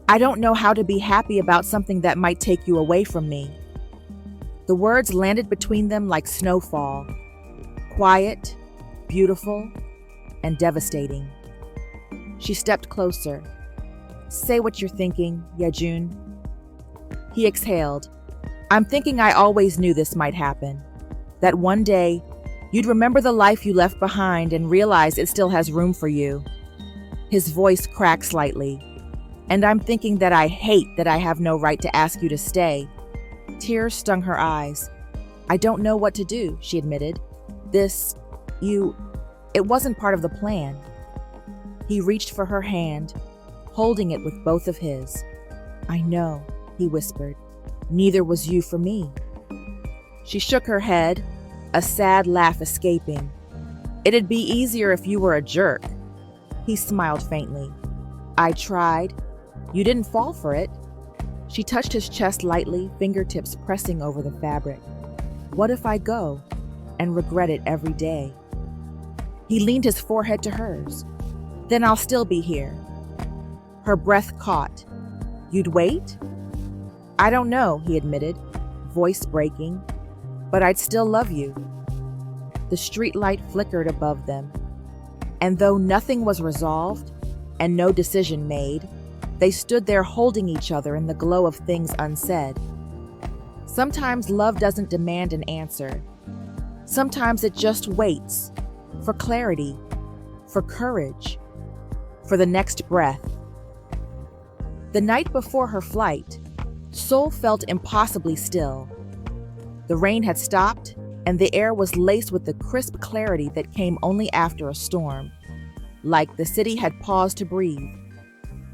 I don't know how to be happy about something that might take you away from me. The words landed between them like snowfall, quiet, beautiful, and devastating. She stepped closer. Say what you're thinking, Ye-jun. He exhaled. I'm thinking I always knew this might happen. That one day, you'd remember the life you left behind and realize it still has room for you. His voice cracked slightly. And I'm thinking that I hate that I have no right to ask you to stay. Tears stung her eyes. I don't know what to do, she admitted. It wasn't part of the plan. He reached for her hand, holding it with both of his. I know, he whispered. Neither was you for me. She shook her head, a sad laugh escaping. It'd be easier if you were a jerk. He smiled faintly. I tried. You didn't fall for it. She touched his chest lightly, fingertips pressing over the fabric. What if I go and regret it every day? He leaned his forehead to hers. Then I'll still be here. Her breath caught. You'd wait? I don't know, he admitted, voice breaking, but I'd still love you. The streetlight flickered above them, and though nothing was resolved and no decision made, they stood there holding each other in the glow of things unsaid. Sometimes love doesn't demand an answer. Sometimes it just waits for clarity, for courage, for the next breath. The night before her flight, Seoul felt impossibly still. The rain had stopped, and the air was laced with the crisp clarity that came only after a storm, like the city had paused to breathe.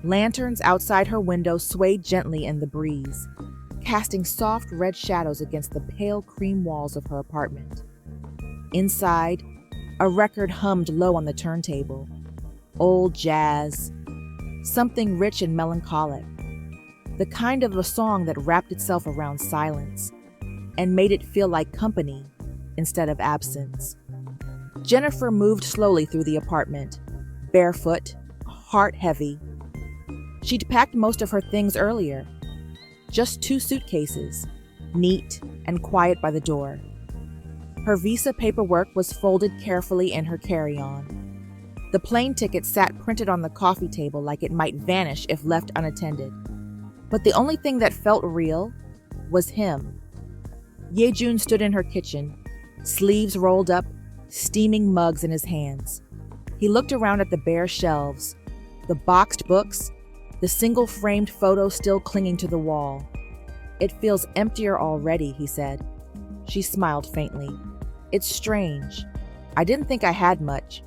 Lanterns outside her window swayed gently in the breeze, casting soft red shadows against the pale cream walls of her apartment. Inside, a record hummed low on the turntable. Old jazz, something rich and melancholic, the kind of a song that wrapped itself around silence and made it feel like company instead of absence. Jeniffer moved slowly through the apartment, barefoot, heart heavy. She'd packed most of her things earlier, just 2 suitcases, neat and quiet by the door. Her visa paperwork was folded carefully in her carry-on. The plane ticket sat printed on the coffee table like it might vanish if left unattended. But the only thing that felt real was him. Ye-jun stood in her kitchen, sleeves rolled up, steaming mugs in his hands. He looked around at the bare shelves, the boxed books, the single-framed photo still clinging to the wall. It feels emptier already, he said. She smiled faintly. It's strange. I didn't think I had much,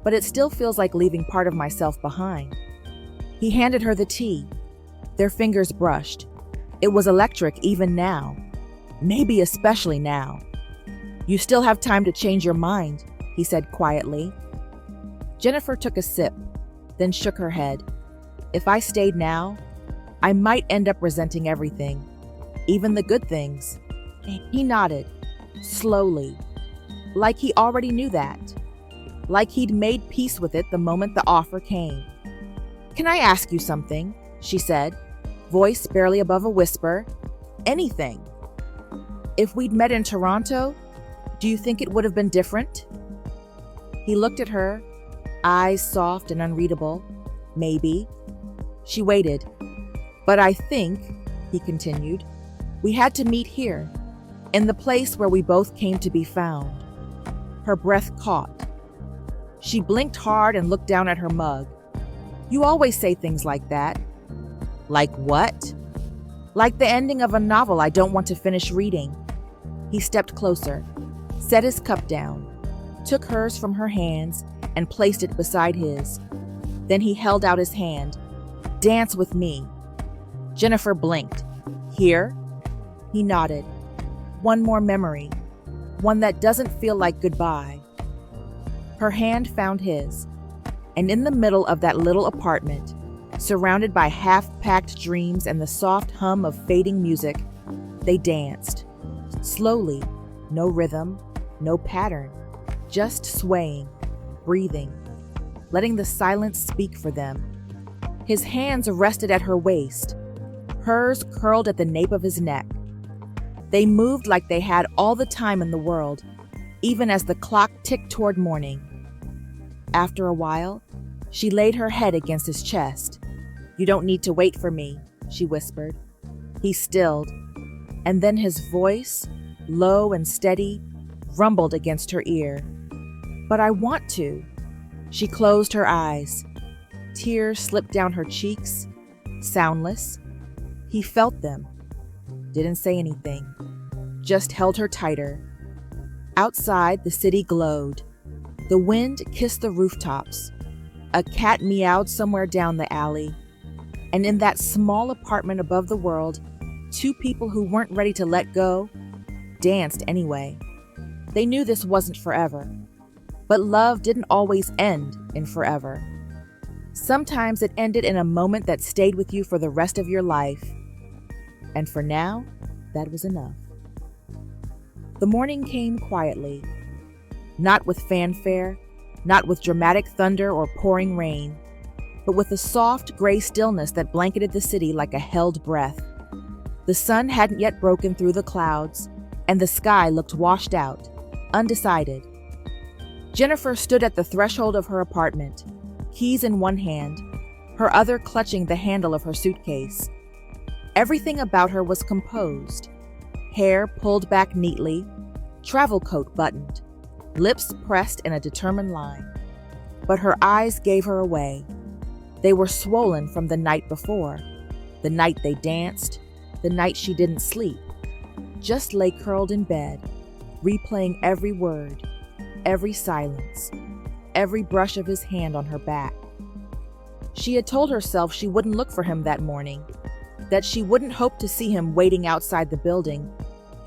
but it still feels like leaving part of myself behind. He handed her the tea. Their fingers brushed. It was electric even now. Maybe especially now. You still have time to change your mind, he said quietly. Jeniffer took a sip, then shook her head. If I stayed now, I might end up resenting everything, even the good things. He nodded, slowly, like he already knew that, like he'd made peace with it the moment the offer came. Can I ask you something? She said, voice barely above a whisper. Anything. If we'd met in Toronto, do you think it would have been different? He looked at her, eyes soft and unreadable. Maybe. She waited. But I think, he continued, we had to meet here, in the place where we both came to be found. Her breath caught. She blinked hard and looked down at her mug. You always say things like that. Like what? Like the ending of a novel I don't want to finish reading. He stepped closer, set his cup down, took hers from her hands, and placed it beside his. Then he held out his hand. Dance with me. Jennifer blinked. Here? He nodded. One more memory. One that doesn't feel like goodbye. Her hand found his, and in the middle of that little apartment, surrounded by half-packed dreams and the soft hum of fading music, they danced. Slowly, no rhythm, no pattern, just swaying, breathing, letting the silence speak for them. His hands rested at her waist, hers curled at the nape of his neck. They moved like they had all the time in the world, even as the clock ticked toward morning. After a while, she laid her head against his chest. "You don't need to wait for me," she whispered. He stilled, and then his voice, low and steady, rumbled against her ear. "But I want to." She closed her eyes. Tears slipped down her cheeks, soundless. He felt them, didn't say anything, just held her tighter. Outside, the city glowed. The wind kissed the rooftops. A cat meowed somewhere down the alley. And in that small apartment above the world, two people who weren't ready to let go danced anyway. They knew this wasn't forever. But love didn't always end in forever. Sometimes it ended in a moment that stayed with you for the rest of your life. And for now, that was enough. The morning came quietly. Not with fanfare, not with dramatic thunder or pouring rain, but with a soft gray stillness that blanketed the city like a held breath. The sun hadn't yet broken through the clouds, and the sky looked washed out, undecided. Jennifer stood at the threshold of her apartment, keys in one hand, her other clutching the handle of her suitcase. Everything about her was composed. Hair pulled back neatly, travel coat buttoned, lips pressed in a determined line. But her eyes gave her away. They were swollen from the night before, the night they danced, the night she didn't sleep, just lay curled in bed, replaying every word, every silence, every brush of his hand on her back. She had told herself she wouldn't look for him that morning, that she wouldn't hope to see him waiting outside the building,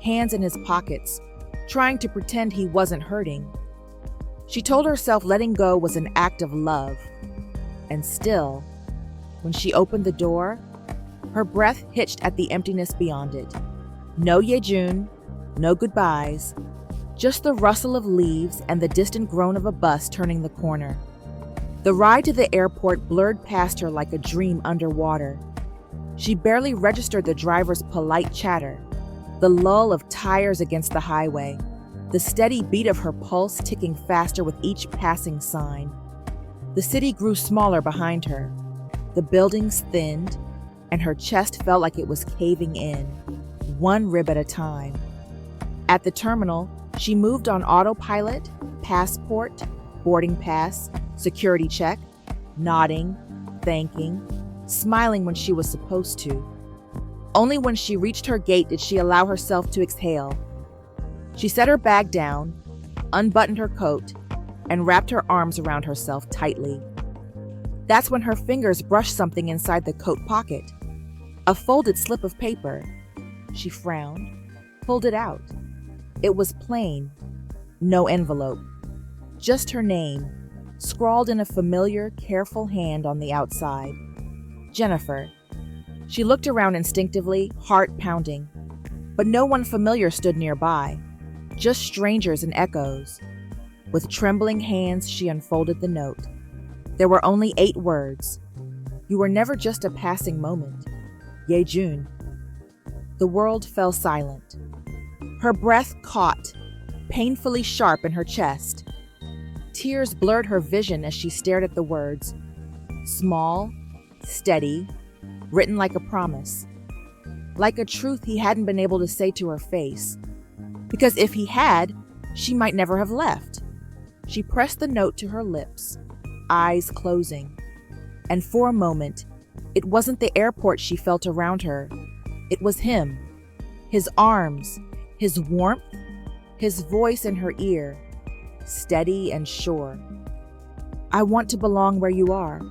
hands in his pockets, trying to pretend he wasn't hurting. She told herself letting go was an act of love. And still, when she opened the door, her breath hitched at the emptiness beyond it. No Ye-jun, no goodbyes, just the rustle of leaves and the distant groan of a bus turning the corner. The ride to the airport blurred past her like a dream underwater. She barely registered the driver's polite chatter, the lull of tires against the highway, the steady beat of her pulse ticking faster with each passing sign. The city grew smaller behind her. The buildings thinned, and her chest felt like it was caving in, one rib at a time. At the terminal, she moved on autopilot, passport, boarding pass, security check, nodding, thanking, smiling when she was supposed to. Only when she reached her gate did she allow herself to exhale. She set her bag down, unbuttoned her coat, and wrapped her arms around herself tightly. That's when her fingers brushed something inside the coat pocket. A folded slip of paper. She frowned, pulled it out. It was plain, no envelope. Just her name, scrawled in a familiar, careful hand on the outside. Jennifer. She looked around instinctively, heart pounding. But no one familiar stood nearby, just strangers and echoes. With trembling hands, she unfolded the note. There were only 8 words. You were never just a passing moment. Ye-jun. The world fell silent. Her breath caught, painfully sharp in her chest. Tears blurred her vision as she stared at the words. Small, steady, written like a promise. Like a truth he hadn't been able to say to her face. Because if he had, she might never have left. She pressed the note to her lips, eyes closing. And for a moment, It wasn't the airport she felt around her. It was him. His arms, his warmth, his voice in her ear, steady and sure. "I want to belong where you are."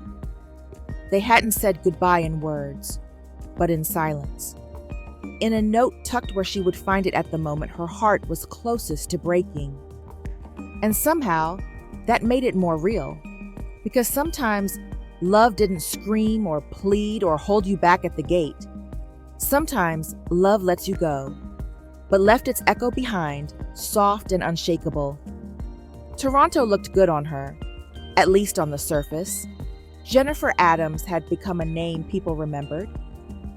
They hadn't said goodbye in words, but in silence. In a note tucked where she would find it at the moment her heart was closest to breaking. And somehow, that made it more real. Because sometimes, love didn't scream or plead or hold you back at the gate. Sometimes, love lets you go, but left its echo behind, soft and unshakable. Toronto looked good on her, at least on the surface. Jeniffer Adams had become a name people remembered.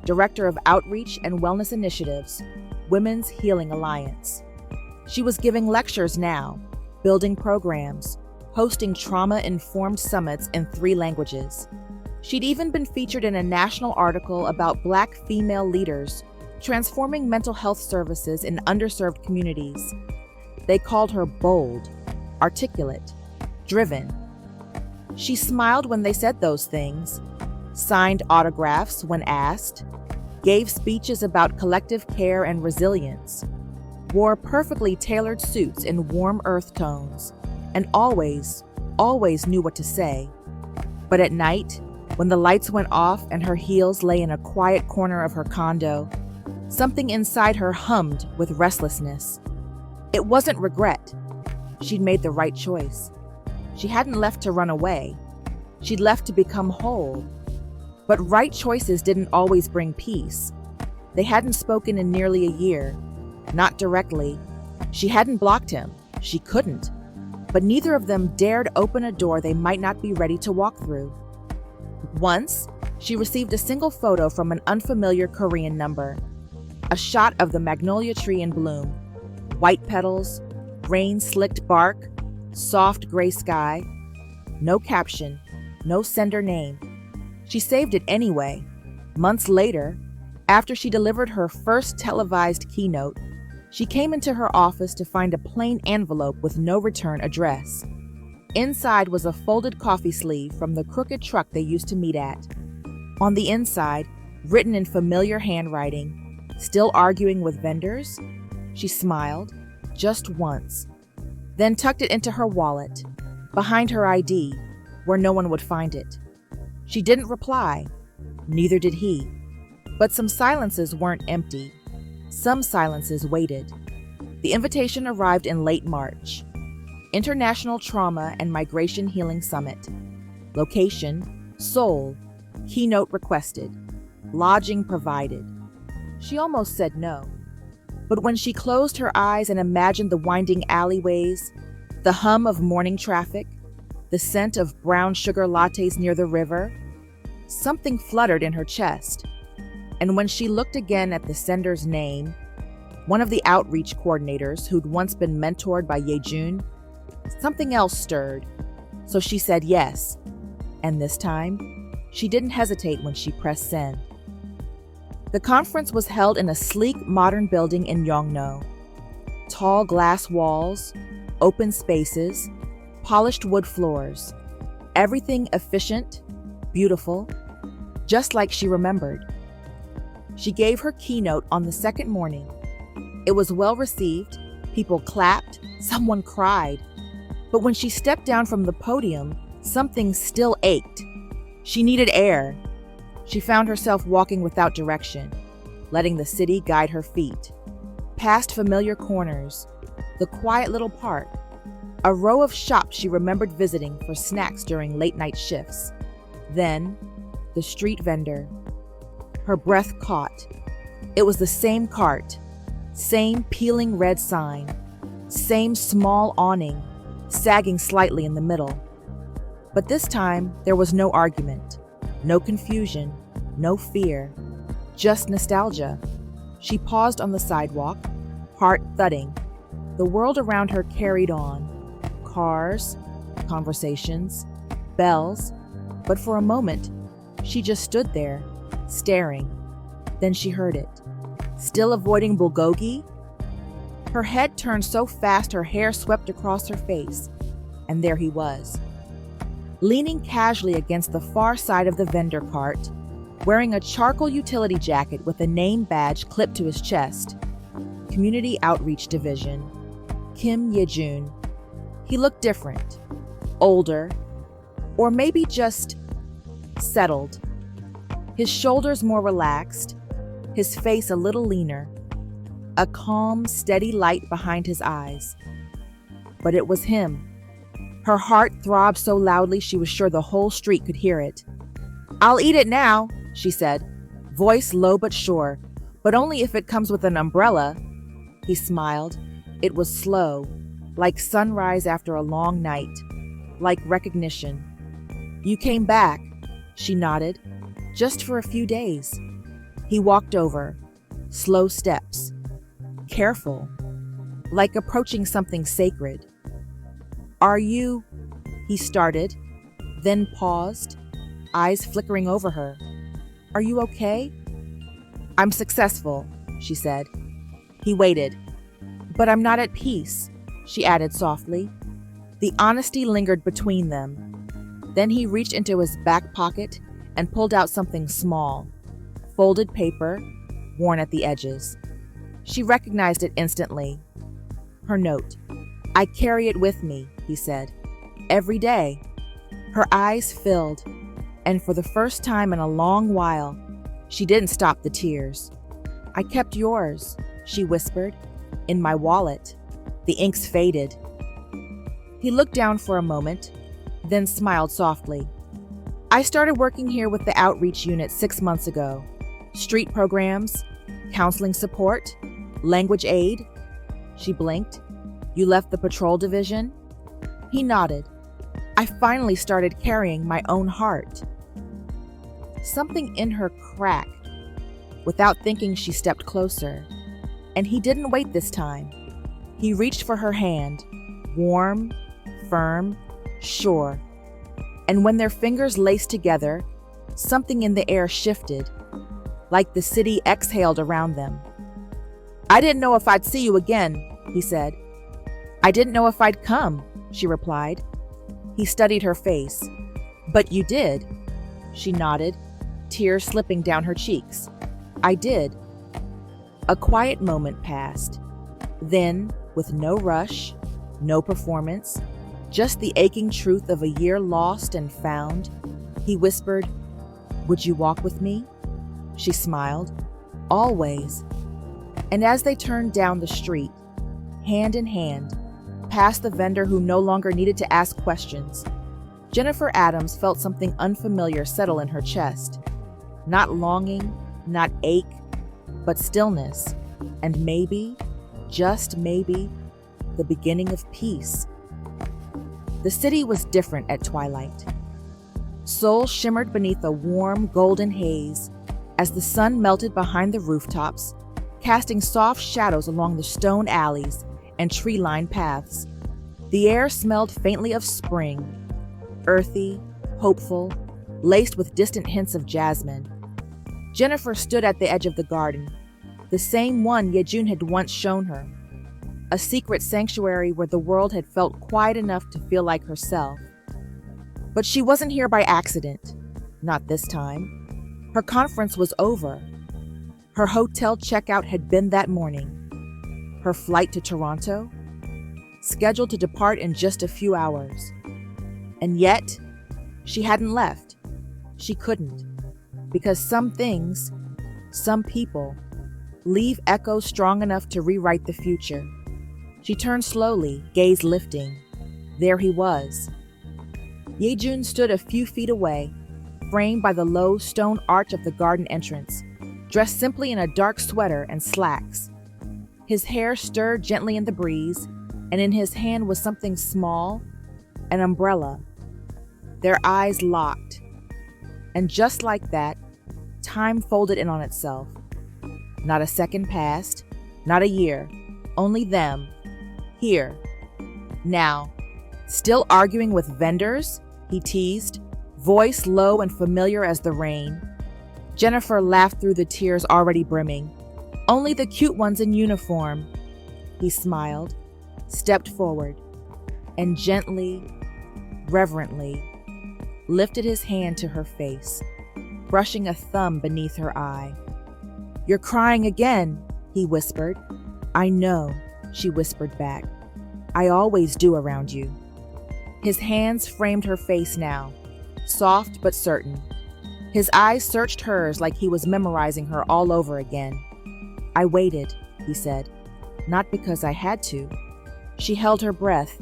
Director of Outreach and Wellness Initiatives, Women's Healing Alliance. She was giving lectures now, building programs, hosting trauma-informed summits in 3 languages. She'd even been featured in a national article about Black female leaders transforming mental health services in underserved communities. They called her bold, articulate, driven. She smiled when they said those things, signed autographs when asked, gave speeches about collective care and resilience, wore perfectly tailored suits in warm earth tones, and always knew what to say. But at night, when the lights went off and her heels lay in a quiet corner of her condo, something inside her hummed with restlessness. It wasn't regret. She'd made the right choice. She hadn't left to run away. She'd left to become whole. But right choices didn't always bring peace. They hadn't spoken in nearly a year. Not directly. She hadn't blocked him. She couldn't. But neither of them dared open a door they might not be ready to walk through. Once, she received a single photo from an unfamiliar Korean number. A shot of the magnolia tree in bloom. White petals, rain-slicked bark, soft gray sky. No caption, no sender name. She saved it anyway. Months later, after she delivered her first televised keynote, she came into her office to find a plain envelope with no return address. Inside was a folded coffee sleeve from the crooked truck they used to meet at. On the inside, written in familiar handwriting, "Still arguing with vendors?" She smiled, just once, then tucked it into her wallet, behind her ID, where no one would find it. She didn't reply, neither did he. But some silences weren't empty. Some silences waited. The invitation arrived in late March. International Trauma and Migration Healing Summit. Location, Seoul. Keynote requested. Lodging provided. She almost said no. But when she closed her eyes and imagined the winding alleyways, the hum of morning traffic, the scent of brown sugar lattes near the river, something fluttered in her chest. And when she looked again at the sender's name, one of the outreach coordinators who'd once been mentored by Ye-jun, something else stirred. So she said yes. And this time, she didn't hesitate when she pressed send. The conference was held in a sleek, modern building in Yongno. Tall glass walls, open spaces, polished wood floors. Everything efficient, beautiful, just like she remembered. She gave her keynote on the second morning. It was well received, people clapped, someone cried. But when she stepped down from the podium, something still ached. She needed air. She found herself walking without direction, letting the city guide her feet. Past familiar corners, the quiet little park, a row of shops she remembered visiting for snacks during late-night shifts. Then, the street vendor. Her breath caught. It was the same cart, same peeling red sign, same small awning, sagging slightly in the middle. But this time, there was no argument, no confusion, no fear, just nostalgia. She paused on the sidewalk, heart thudding. The world around her carried on. Cars, conversations, bells. But for a moment, she just stood there, staring. Then she heard it. Still avoiding bulgogi? Her head turned so fast her hair swept across her face, and there he was. Leaning casually against the far side of the vendor cart, wearing a charcoal utility jacket with a name badge clipped to his chest. Community Outreach Division. Kim Ye-jun. He looked different, older, or maybe just settled. His shoulders more relaxed, his face a little leaner, a calm, steady light behind his eyes. But it was him. Her heart throbbed so loudly she was sure the whole street could hear it. "I'll eat it now," she said, voice low but sure, "but only if it comes with an umbrella." He smiled. It was slow, like sunrise after a long night, like recognition. "You came back," she nodded, "just for a few days." He walked over, slow steps, careful, like approaching something sacred. "Are you," he started, then paused, eyes flickering over her. "Are you okay?" "I'm successful," she said. He waited. "But I'm not at peace," she added softly. The honesty lingered between them. Then he reached into his back pocket and pulled out something small, folded paper, worn at the edges. She recognized it instantly. Her note. "I carry it with me," he said, "every day." Her eyes filled, and for the first time in a long while, she didn't stop the tears. "I kept yours," she whispered, "in my wallet." The inks faded. He looked down for a moment, then smiled softly. "I started working here with the outreach unit 6 months ago. Street programs, counseling support, language aid." She blinked. "You left the patrol division?" He nodded. "I finally started carrying my own heart." Something in her cracked. Without thinking, she stepped closer. And he didn't wait this time. He reached for her hand, warm, firm, sure. And when their fingers laced together, something in the air shifted, like the city exhaled around them. "I didn't know if I'd see you again," he said. "I didn't know if I'd come," she replied. He studied her face. "But you did." She nodded, tears slipping down her cheeks. "I did." A quiet moment passed. Then, with no rush, no performance, just the aching truth of a year lost and found, he whispered, "Would you walk with me?" She smiled. "Always." And as they turned down the street, hand in hand, past the vendor who no longer needed to ask questions, Jeniffer Adams felt something unfamiliar settle in her chest. Not longing, not ache, but stillness, and maybe, just maybe, the beginning of peace. The city was different at twilight. Seoul shimmered beneath a warm, golden haze as the sun melted behind the rooftops, casting soft shadows along the stone alleys and tree-lined paths. The air smelled faintly of spring, earthy, hopeful, laced with distant hints of jasmine. Jeniffer stood at the edge of the garden, the same one Ye-jun had once shown her, a secret sanctuary where the world had felt quiet enough to feel like herself. But she wasn't here by accident, not this time. Her conference was over. Her hotel checkout had been that morning. Her flight to Toronto, scheduled to depart in just a few hours. And yet, she hadn't left. She couldn't, because some things, some people, leave echoes strong enough to rewrite the future. She turned slowly, gaze lifting. There he was. Ye-jun stood a few feet away, framed by the low stone arch of the garden entrance, dressed simply in a dark sweater and slacks. His hair stirred gently in the breeze, and in his hand was something small, an umbrella. Their eyes locked. And just like that, time folded in on itself. Not a second passed, not a year, only them, here, now. Still arguing with vendors? He teased, voice low and familiar as the rain. Jeniffer laughed through the tears already brimming. Only the cute ones in uniform. He smiled, stepped forward, and gently, reverently, lifted his hand to her face. brushing a thumb beneath her eye. "You're crying again," he whispered. "I know," she whispered back. "I always do around you." His hands framed her face now, soft but certain. His eyes searched hers like he was memorizing her all over again. "I waited," he said, "not because I had to." She held her breath,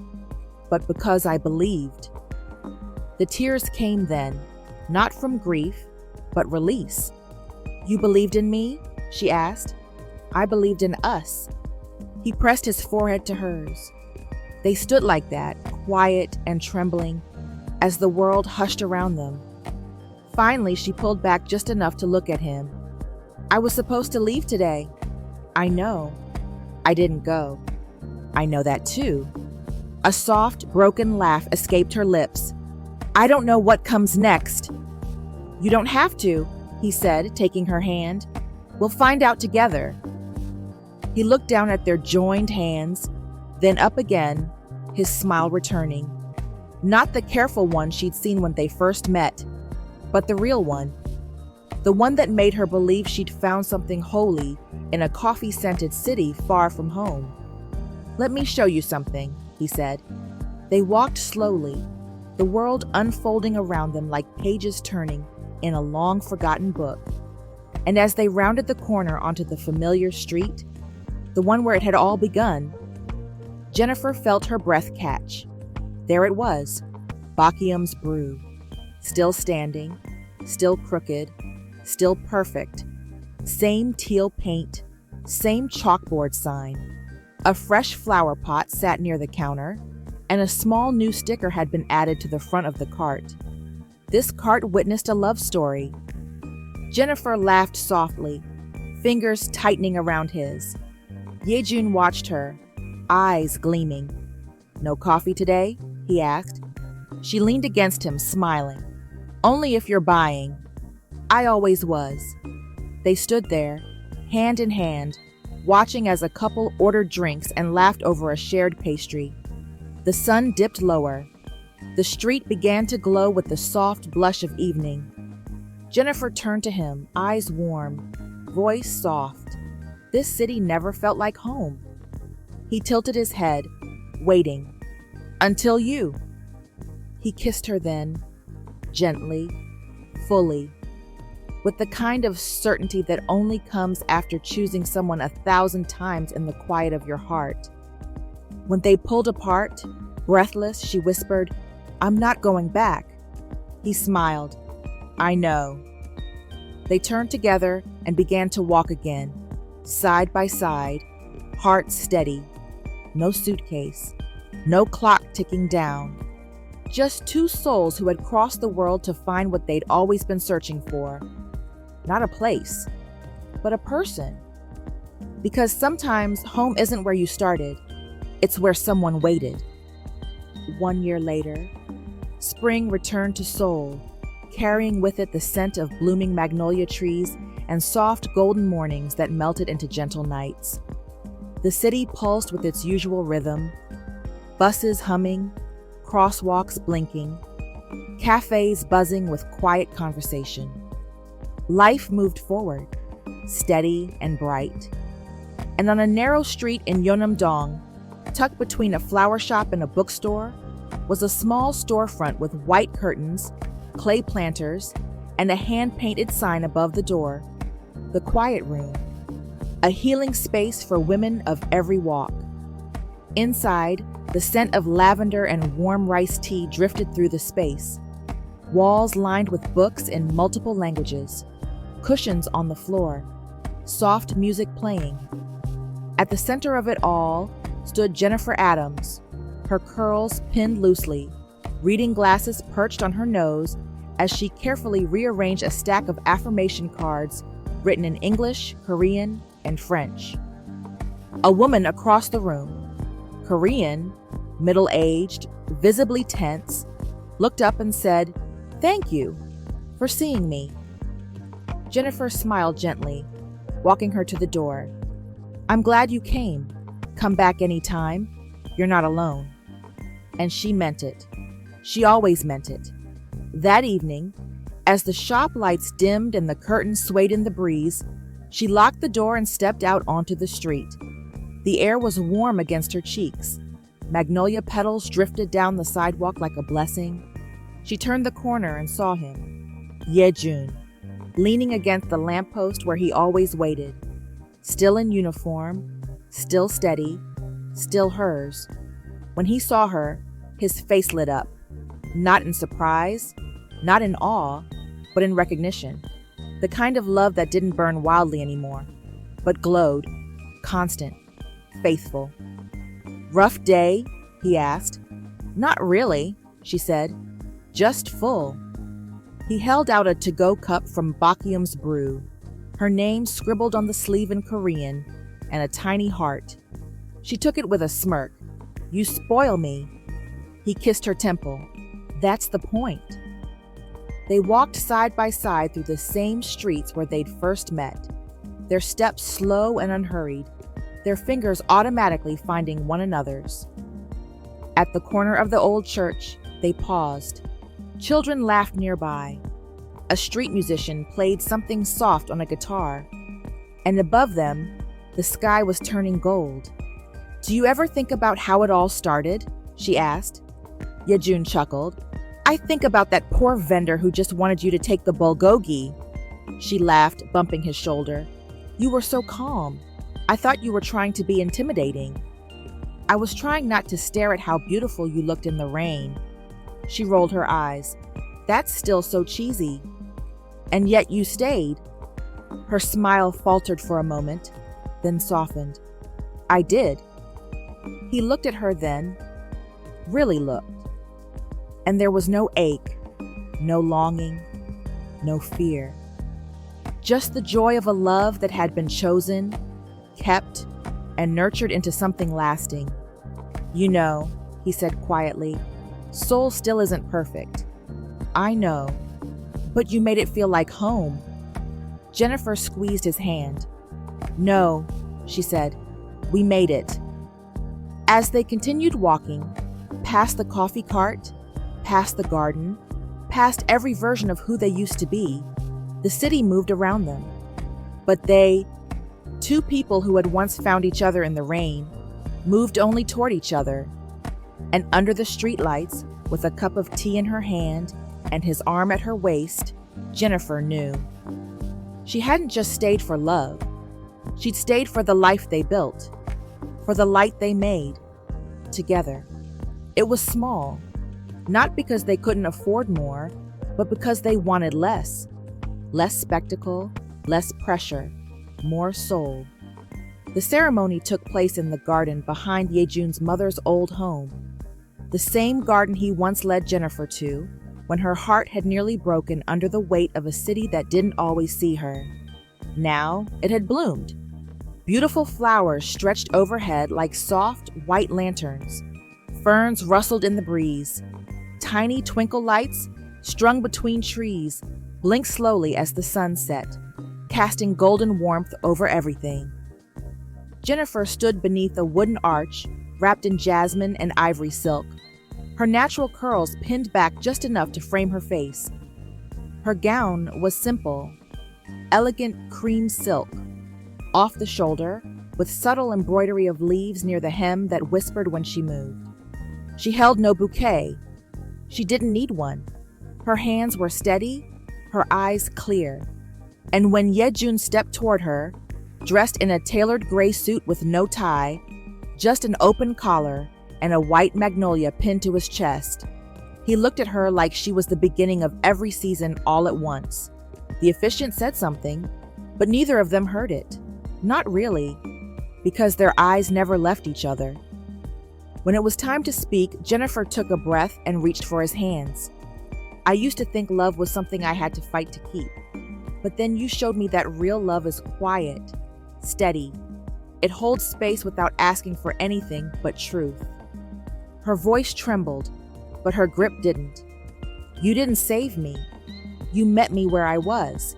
"but because I believed." The tears came then, not from grief, but release. "You believed in me?" she asked. "I believed in us." He pressed his forehead to hers. They stood like that, quiet and trembling, as the world hushed around them. Finally, she pulled back just enough to look at him. "I was supposed to leave today." "I know." "I didn't go." "I know that too." A soft, broken laugh escaped her lips. "I don't know what comes next." "You don't have to," he said, taking her hand. "We'll find out together." He looked down at their joined hands, then up again, his smile returning. Not the careful one she'd seen when they first met, but the real one. The one that made her believe she'd found something holy in a coffee-scented city far from home. "Let me show you something," he said. They walked slowly, the world unfolding around them like pages turning in a long-forgotten book. And as they rounded the corner onto the familiar street, the one where it had all begun, Jennifer felt her breath catch. There it was, Bockium's brew, still standing, still crooked, still perfect. Same teal paint, same chalkboard sign. A fresh flower pot sat near the counter, and a small new sticker had been added to the front of the cart. This cart witnessed a love story. Jennifer laughed softly, fingers tightening around his. Ye-jun watched her, eyes gleaming. "No coffee today?" he asked. She leaned against him, smiling. "Only if you're buying." "I always was." They stood there, hand in hand, watching as a couple ordered drinks and laughed over a shared pastry. The sun dipped lower. The street began to glow with the soft blush of evening. Jennifer turned to him, eyes warm, voice soft. This city never felt like home. He tilted his head, waiting. "Until you." He kissed her then, gently, fully, with the kind of certainty that only comes after choosing someone 1,000 times in the quiet of your heart. When they pulled apart, breathless, she whispered, "I'm not going back." He smiled. "I know." They turned together and began to walk again, side by side, hearts steady. No suitcase, no clock ticking down. Just two souls who had crossed the world to find what they'd always been searching for. Not a place, but a person. Because sometimes home isn't where you started, it's where someone waited. 1 year later, spring returned to Seoul, carrying with it the scent of blooming magnolia trees and soft golden mornings that melted into gentle nights. The city pulsed with its usual rhythm, buses humming, crosswalks blinking, cafes buzzing with quiet conversation. Life moved forward, steady and bright. And on a narrow street in Yeonam-dong, tucked between a flower shop and a bookstore, was a small storefront with white curtains, clay planters, and a hand-painted sign above the door, the Quiet Room, a healing space for women of every walk. Inside, the scent of lavender and warm rice tea drifted through the space. Walls lined with books in multiple languages, cushions on the floor, soft music playing. At the center of it all stood Jeniffer Adams, her curls pinned loosely, reading glasses perched on her nose as she carefully rearranged a stack of affirmation cards written in English, Korean, and French. A woman across the room, Korean, middle-aged, visibly tense, looked up and said, "Thank you for seeing me." Jennifer smiled gently, walking her to the door. "I'm glad you came. Come back anytime. You're not alone." And she meant it. She always meant it. That evening, As the shop lights dimmed and the curtains swayed in the breeze, she locked the door and stepped out onto the street. The air was warm against her cheeks. Magnolia petals drifted down the sidewalk like a blessing. She turned the corner and saw him, Ye-jun, leaning against the lamppost where he always waited. Still in uniform, still steady, still hers. When he saw her, his face lit up. Not in surprise, not in awe, but in recognition. The kind of love that didn't burn wildly anymore, but glowed, constant, faithful. "Rough day?" he asked. "Not really," she said. "Just full." He held out a to-go cup from Bakium's brew, her name scribbled on the sleeve in Korean, and a tiny heart. She took it with a smirk. "You spoil me." He kissed her temple. "That's the point." They walked side by side through the same streets where they'd first met, their steps slow and unhurried, their fingers automatically finding one another's. At the corner of the old church, they paused. Children laughed nearby. A street musician played something soft on a guitar, and above them, the sky was turning gold. "Do you ever think about how it all started?" she asked. Ye-jun chuckled. "I think about that poor vendor who just wanted you to take the bulgogi." She laughed, bumping his shoulder. "You were so calm. I thought you were trying to be intimidating." "I was trying not to stare at how beautiful you looked in the rain." She rolled her eyes. "That's still so cheesy." "And yet you stayed." Her smile faltered for a moment, then softened. "I did." He looked at her then, really looked. And there was no ache, no longing, no fear. Just the joy of a love that had been chosen, kept, and nurtured into something lasting. "You know," he said quietly, "Seoul still isn't perfect. I know, but you made it feel like home." Jeniffer squeezed his hand. "No," she said, "we made it." As they continued walking, past the coffee cart, past the garden, past every version of who they used to be, the city moved around them. But they, two people who had once found each other in the rain, moved only toward each other. And under the streetlights, with a cup of tea in her hand and his arm at her waist, Jeniffer knew. She hadn't just stayed for love. She'd stayed for the life they built, for the light they made, together. It was small, not because they couldn't afford more, but because they wanted less. Less spectacle, less pressure, more soul. The ceremony took place in the garden behind Ye-jun's mother's old home, the same garden he once led Jeniffer to when her heart had nearly broken under the weight of a city that didn't always see her. Now it had bloomed. Beautiful flowers stretched overhead like soft, white lanterns. Ferns rustled in the breeze. Tiny twinkle lights, strung between trees, blinked slowly as the sun set, casting golden warmth over everything. Jeniffer stood beneath a wooden arch wrapped in jasmine and ivory silk, her natural curls pinned back just enough to frame her face. Her gown was simple, elegant cream silk, off the shoulder, with subtle embroidery of leaves near the hem that whispered when she moved. She held no bouquet. She didn't need one. Her hands were steady, her eyes clear. And when Ye-jun stepped toward her, dressed in a tailored gray suit with no tie, just an open collar and a white magnolia pinned to his chest, he looked at her like she was the beginning of every season all at once. The officiant said something, but neither of them heard it. Not really, because their eyes never left each other. When it was time to speak, Jeniffer took a breath and reached for his hands. "I used to think love was something I had to fight to keep. But then you showed me that real love is quiet, steady. It holds space without asking for anything but truth." Her voice trembled, but her grip didn't. "You didn't save me. You met me where I was.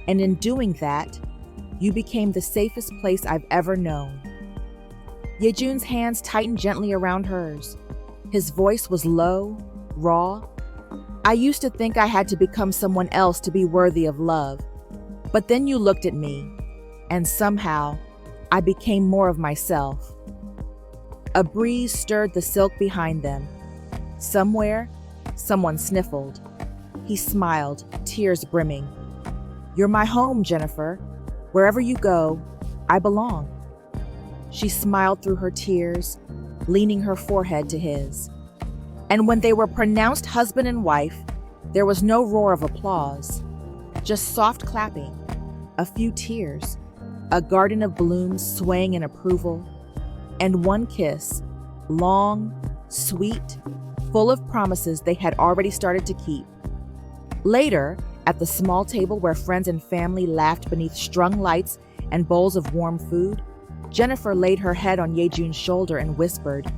And in doing that, you became the safest place I've ever known." Ye-jun's hands tightened gently around hers. His voice was low, raw. I used to think I had to become someone else to be worthy of love. But then you looked at me, and somehow I became more of myself. A breeze stirred the silk behind them. Somewhere, someone sniffled. He smiled, tears brimming. You're my home, Jeniffer. Wherever you go, I belong. She smiled through her tears, leaning her forehead to his. And when they were pronounced husband and wife, there was no roar of applause, just soft clapping, a few tears, a garden of blooms swaying in approval, and one kiss, long, sweet, full of promises they had already started to keep. Later, at the small table where friends and family laughed beneath strung lights and bowls of warm food, Jeniffer laid her head on Ye-jun's shoulder and whispered,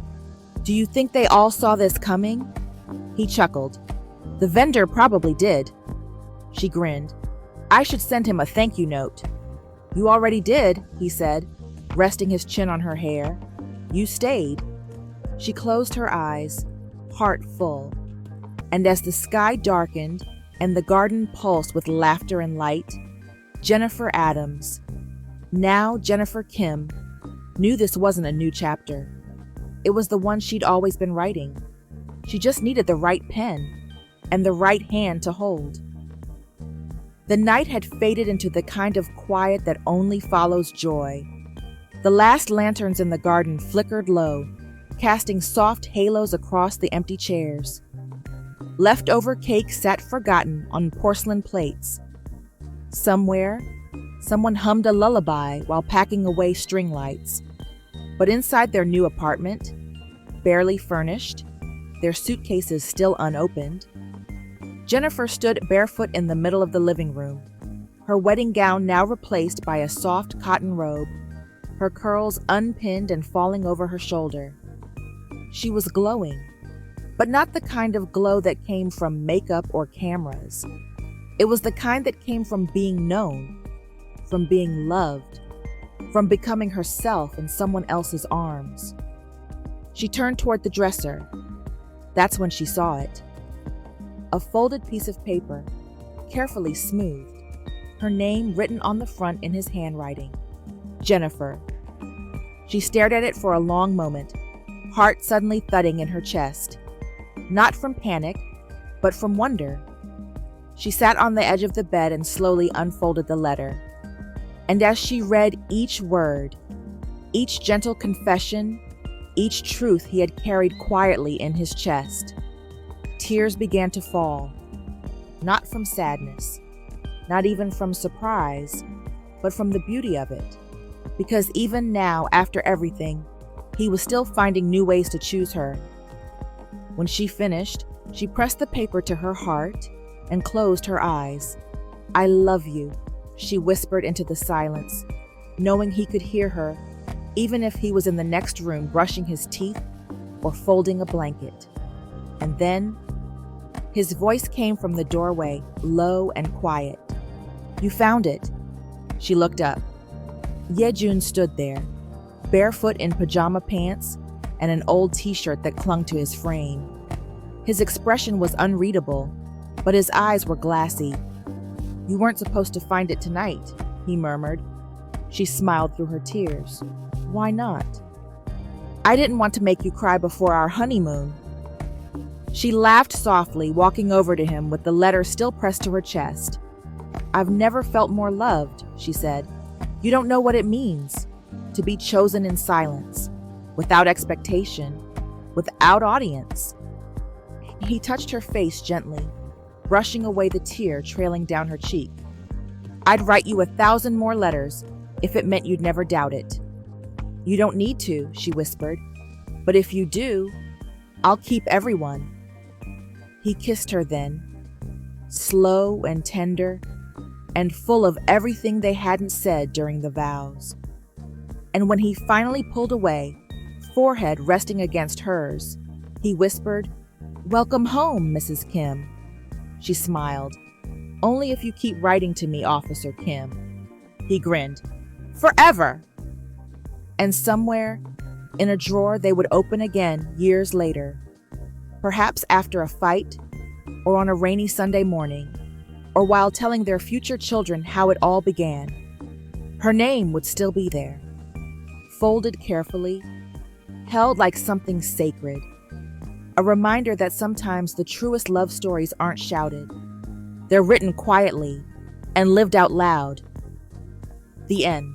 "Do you think they all saw this coming?" He chuckled. "The vendor probably did." She grinned. "I should send him a thank you note." "You already did," he said, resting his chin on her hair. "You stayed." She closed her eyes, heart full. And as the sky darkened and the garden pulsed with laughter and light, Jeniffer Adams, now Jennifer Kim, knew this wasn't a new chapter. It was the one she'd always been writing. She just needed the right pen and the right hand to hold. The night had faded into the kind of quiet that only follows joy. The last lanterns in the garden flickered low, casting soft halos across the empty chairs. Leftover cake sat forgotten on porcelain plates. Somewhere, someone hummed a lullaby while packing away string lights. But inside their new apartment, barely furnished, their suitcases still unopened, Jeniffer stood barefoot in the middle of the living room, her wedding gown now replaced by a soft cotton robe, her curls unpinned and falling over her shoulder. She was glowing, but not the kind of glow that came from makeup or cameras. It was the kind that came from being known, from being loved, from becoming herself in someone else's arms. She turned toward the dresser. That's when she saw it. A folded piece of paper, carefully smoothed, her name written on the front in his handwriting, Jeniffer. She stared at it for a long moment, heart suddenly thudding in her chest. Not from panic, but from wonder. She sat on the edge of the bed and slowly unfolded the letter. And as she read each word, each gentle confession, each truth he had carried quietly in his chest, tears began to fall, not from sadness, not even from surprise, but from the beauty of it. Because even now, after everything, he was still finding new ways to choose her. When she finished, she pressed the paper to her heart and closed her eyes. "I love you," she whispered into the silence, knowing he could hear her, even if he was in the next room brushing his teeth or folding a blanket. And then, his voice came from the doorway, low and quiet. "You found it." She looked up. Ye-jun stood there, barefoot in pajama pants and an old t-shirt that clung to his frame. His expression was unreadable, but his eyes were glassy. "You weren't supposed to find it tonight," he murmured. She smiled through her tears. "Why not?" "I didn't want to make you cry before our honeymoon." She laughed softly, walking over to him with the letter still pressed to her chest. "I've never felt more loved," she said. "You don't know what it means, to be chosen in silence, without expectation, without audience." He touched her face gently, brushing away the tear trailing down her cheek. "I'd write you 1,000 more letters if it meant you'd never doubt it." "You don't need to," she whispered. "But if you do, I'll keep everyone." He kissed her then, slow and tender, and full of everything they hadn't said during the vows. And when he finally pulled away, forehead resting against hers, he whispered, "Welcome home, Mrs. Kim." She smiled. "Only if you keep writing to me, Officer Kim." He grinned. "Forever!" And somewhere, in a drawer they would open again years later, perhaps after a fight, or on a rainy Sunday morning, or while telling their future children how it all began, her name would still be there, folded carefully, held like something sacred, a reminder that sometimes the truest love stories aren't shouted. They're written quietly and lived out loud. The end.